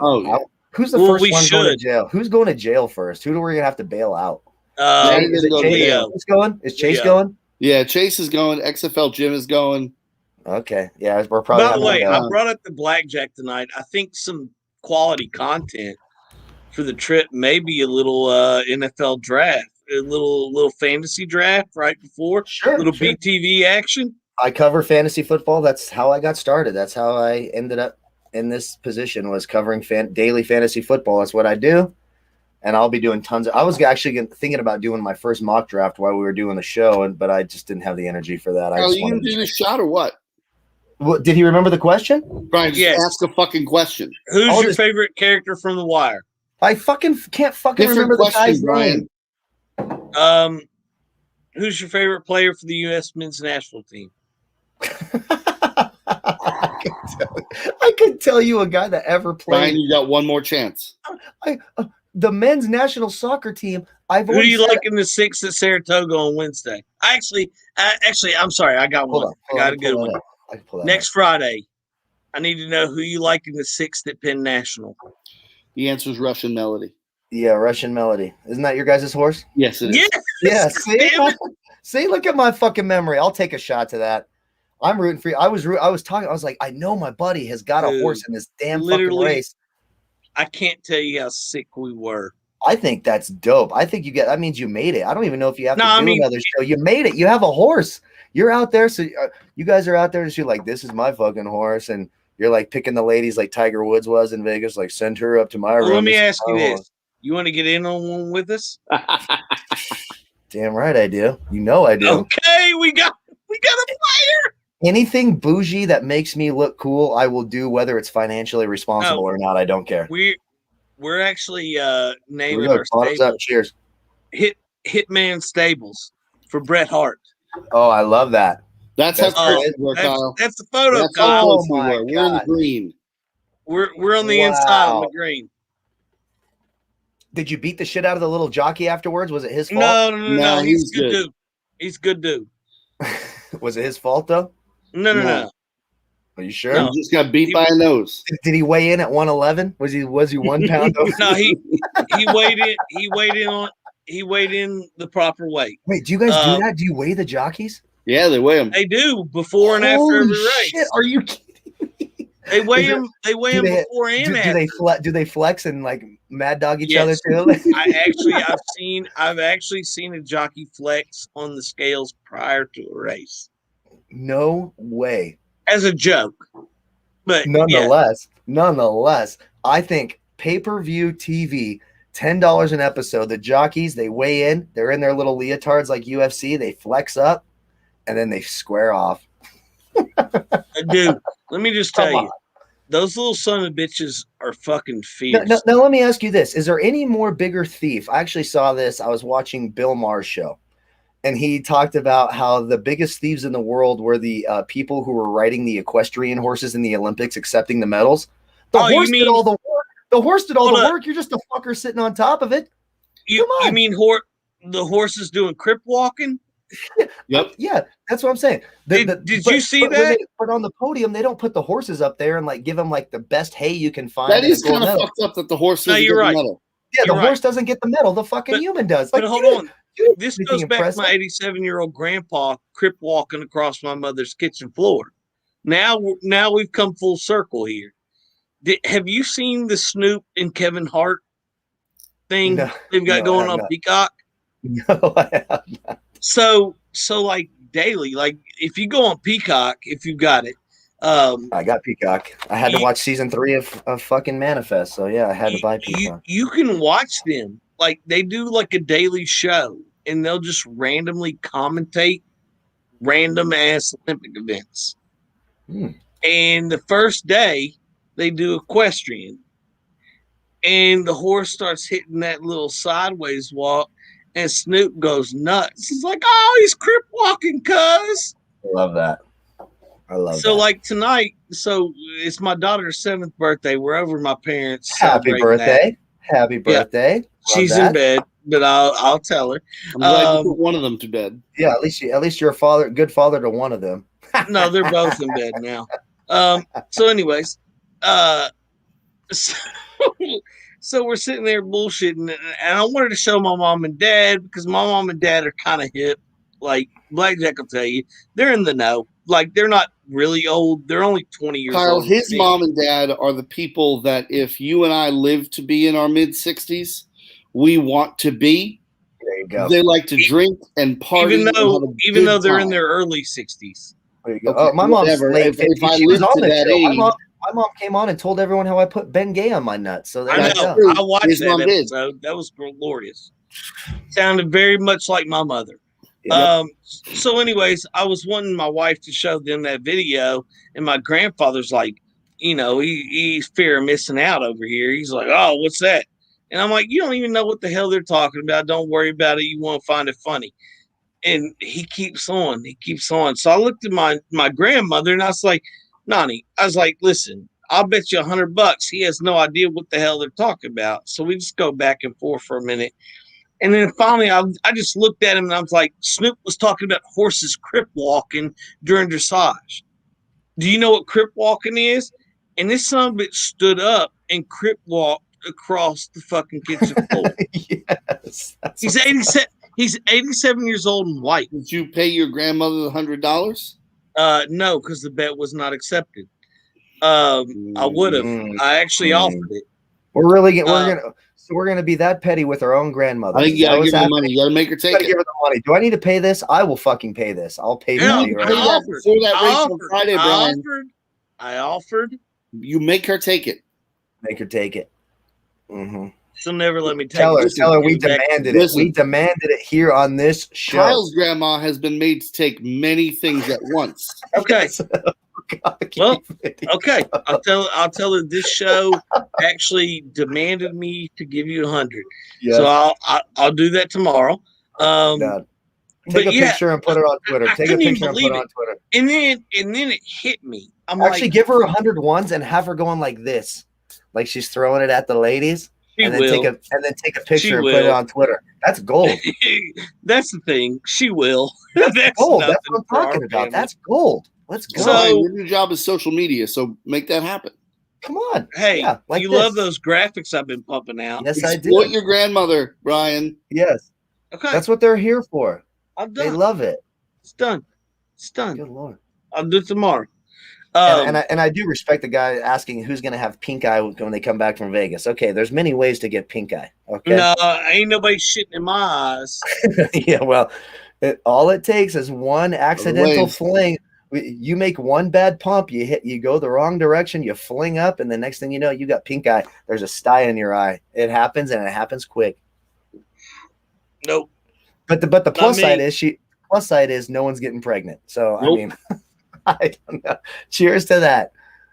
who's the first one going to jail? Who's going to jail first? Who are we going to have to bail out? Is it Chase? Who's going? Is Chase going? Yeah, Chase is going. XFL Jim is going. Okay. Yeah, we're probably. By the way, I brought up the BlackJack tonight. I think some quality content for the trip, maybe a little NFL draft, a little fantasy draft right before, little BTV action. I cover fantasy football. That's how I got started. That's how I ended up in this position, was covering daily fantasy football. That's what I do. And I'll be doing tons of. I was actually thinking about doing my first mock draft while we were doing the show, but I just didn't have the energy for that. Are you going to do this shot or what? What, did he remember the question? Brian, just ask a fucking question. Who's your favorite character from The Wire? I fucking can't remember the guy's Brian. name. Who's your favorite player for the U.S. men's national team? I could tell you a guy that ever played. Brian, you got one more chance. The men's national soccer team. Who do you like in the 6th at Saratoga on Wednesday? Actually, I'm sorry. I got one. I got a good one. Next Friday, I need to know who you like in the 6th at Penn National. The answer is Russian Melody. Yeah, Russian Melody. Isn't that your guys' horse? Yes, it is. Yes. Yeah. See, look at my fucking memory. I'll take a shot to that. I'm rooting for you. I was like, I know my buddy has got a horse in this damn fucking race. I can't tell you how sick we were. I think that's dope. I think that means you made it. I don't even know if you have to do another show. You made it. You have a horse. You're out there. So you guys are out there and you're like, this is my fucking horse. And you're like picking the ladies like Tiger Woods was in Vegas, like send her up to my room. Let me ask you this. You want to get in on one with us? Damn right I do. You know I do. Okay, we got a player. Anything bougie that makes me look cool, I will do, whether it's financially responsible or not. I don't care. We're actually naming our stable. Cheers. Hitman Stables for Bret Hart. Oh, I love that. That's how close we were, Kyle. That's the photo, That's Kyle. how close we were. We're in the green. We're on the inside on the green. Did you beat the shit out of the little jockey afterwards? Was it his fault? No. He's good dude. He's good dude. Was it his fault though? No. Are you sure? No. He just got beat by a nose. Did he weigh in at 111? Was he 1 pound? No, he weighed in. He weighed in the proper weight. Wait, do you guys do that? Do you weigh the jockeys? Yeah, they weigh them. They do before and after every race. Shit, are you kidding me? They weigh them. They weigh them before and after. Do they flex and like mad dog each other too? I've actually seen a jockey flex on the scales prior to a race. No way. As a joke, but nonetheless, I think pay-per-view TV, $10 an episode. The jockeys, they weigh in. They're in their little leotards like UFC. They flex up, and then they square off. Dude, let me just tell Come you, on. those little son of bitches are fucking Now, fierce. now, let me ask you this. Is there any more bigger thief? I actually saw this. I was watching Bill Maher's show, and he talked about how the biggest thieves in the world were the people who were riding the equestrian horses in the Olympics, accepting the medals. The Oh, you horse did mean- all the work. The horse did all Hold the up. work. You're just a fucker sitting on top of it. You Come on. mean the horse is doing crip walking? Yep. Yeah, that's what I'm saying. Did you see but when that? they put on the podium, they don't put the horses up there and like give them like the best hay you can find. That and a is gold kind of medal. fucked up that the horse No, doesn't you're get the right. medal. Yeah, the You're right. horse doesn't get the medal. The fucking But- human does. Like, But hold you on. didn't This do anything goes back to impressive. my 87-year-old grandpa crip walking across my mother's kitchen floor. Now we've come full circle here. Have you seen the Snoop and Kevin Hart thing No, they've got no, I going have on not. Peacock? No, I have not. So like daily, like if you go on Peacock, if you got it, I got Peacock. I had to watch season 3 of fucking Manifest. So yeah, I had to buy Peacock. you can watch them. Like they do like a daily show, and they'll just randomly commentate random ass Olympic events. And the first day they do equestrian, and the horse starts hitting that little sideways walk, and Snoop goes nuts. He's like, "Oh, he's crip walking, cuz." I love that. I love So that. like tonight, so it's my daughter's 7th birthday. We're over at my parents. Happy celebrating that. birthday. Happy birthday. Love She's that. in bed, but I'll tell her. I'm glad you put one of them to bed. Yeah, at least you're a good father to one of them. No, they're both in bed now. So anyways, so, so we're sitting there bullshitting, and I wanted to show my mom and dad because my mom and dad are kind of hip. Like BlackJack will tell you, they're in the know. Like they're not really old; they're only 20 years Kyle, old. his mom and dad are the people that if you and I live to be in our mid-60s, we want to be. There you go. They like to drink and party. even and though have a good they're in time. their early 60s. There you go. Okay, My mom's whatever. late If 50s. I She was lived on to this that show. age, My mom came on and told everyone how I put Ben Gay on my nuts. So there I you know. go. I watched His that mom did. episode. That was glorious. Sounded very much like my mother. Yep. So anyways, I was wanting my wife to show them that video, and my grandfather's like, he's fear of missing out over here. He's like, "Oh, what's that?" And I'm like, "You don't even know what the hell they're talking about. Don't worry about it. You won't find it funny." And he keeps on. So I looked at my grandmother, and I was like, "Nani," I was like, "Listen, I'll bet you $100 he has no idea what the hell they're talking about." So we just go back and forth for a minute. And then finally, I just looked at him and I was like, Snoop was talking about horses crip walking during dressage. Do you know what crip walking is? And this son of a bitch stood up and crip walked across the fucking kitchen floor. Yes. He's 87. He's 87 years old and white. Did you pay your grandmother the $100? No, because the bet was not accepted. I would have. I actually offered it. We're gonna be that petty with our own grandmother. I think you gotta give her the money. You gotta make her You take gotta it. give her the money. Do I need to pay this? I will fucking pay this. I'll pay Yeah, value right pay now. that before that race on Friday, Brian. I offered. You make her take it. Make her take it. Mm-hmm. She'll never let me take Tell it. her we demanded it. We demanded it here on this show. Kyle's grandma has been made to take many things at once. Okay. Well, okay. I'll tell her this show actually demanded me to give you 100. Yes. So I'll do that tomorrow. Take a picture and put it on Twitter. Take a picture and put it on Twitter. And then it hit me. I'm actually like, give her 100 ones and have her going like this, like she's throwing it at the ladies. And then take a picture and put it on Twitter. That's gold. That's the thing. She will. That's gold. That's what I'm talking about. Family. That's gold. Let's go. So your new job is social media, so make that happen. Come on. Hey, yeah, like you this. love those graphics I've been pumping out. Yes, I do. Exploit your grandmother, Brian. Yes. Okay. That's what they're here for. I'm done. They love it. It's done. It's done. Good Lord. I'll do it tomorrow. And I do respect the guy asking who's going to have pink eye when they come back from Vegas. Okay, there's many ways to get pink eye. Okay. No, ain't nobody shitting in my eyes. Yeah, well, all it takes is one accidental fling. You make one bad pump, you go the wrong direction, you fling up, and the next thing you know, you got pink eye. There's a sty in your eye. It happens, and it happens quick. Nope. But the plus side is no one's getting pregnant. So nope. I mean, I don't know. Cheers to that.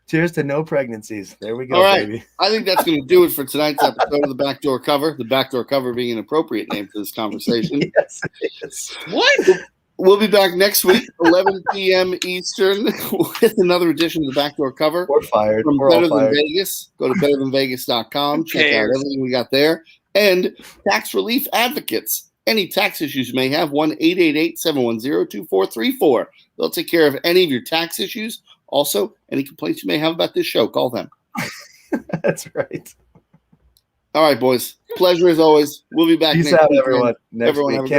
Cheers to no pregnancies. There we go, All right. baby. I think that's going to do it for tonight's episode of the Backdoor Cover. The Backdoor Cover being an appropriate name for this conversation. Yes, it is. What? We'll be back next week, 11 p.m. Eastern, with another edition of the Backdoor Cover. We're fired. From We're all Better Than fired. Vegas. Go to betterthanvegas.com. Check out cares? everything we got there. And Tax Relief Advocates. Any tax issues you may have, 1-888-710-2434. They'll take care of any of your tax issues. Also, any complaints you may have about this show, call them. That's right. All right, boys. Pleasure as always. We'll be back Peace next out, week. everyone. Next Everyone week. have a Can't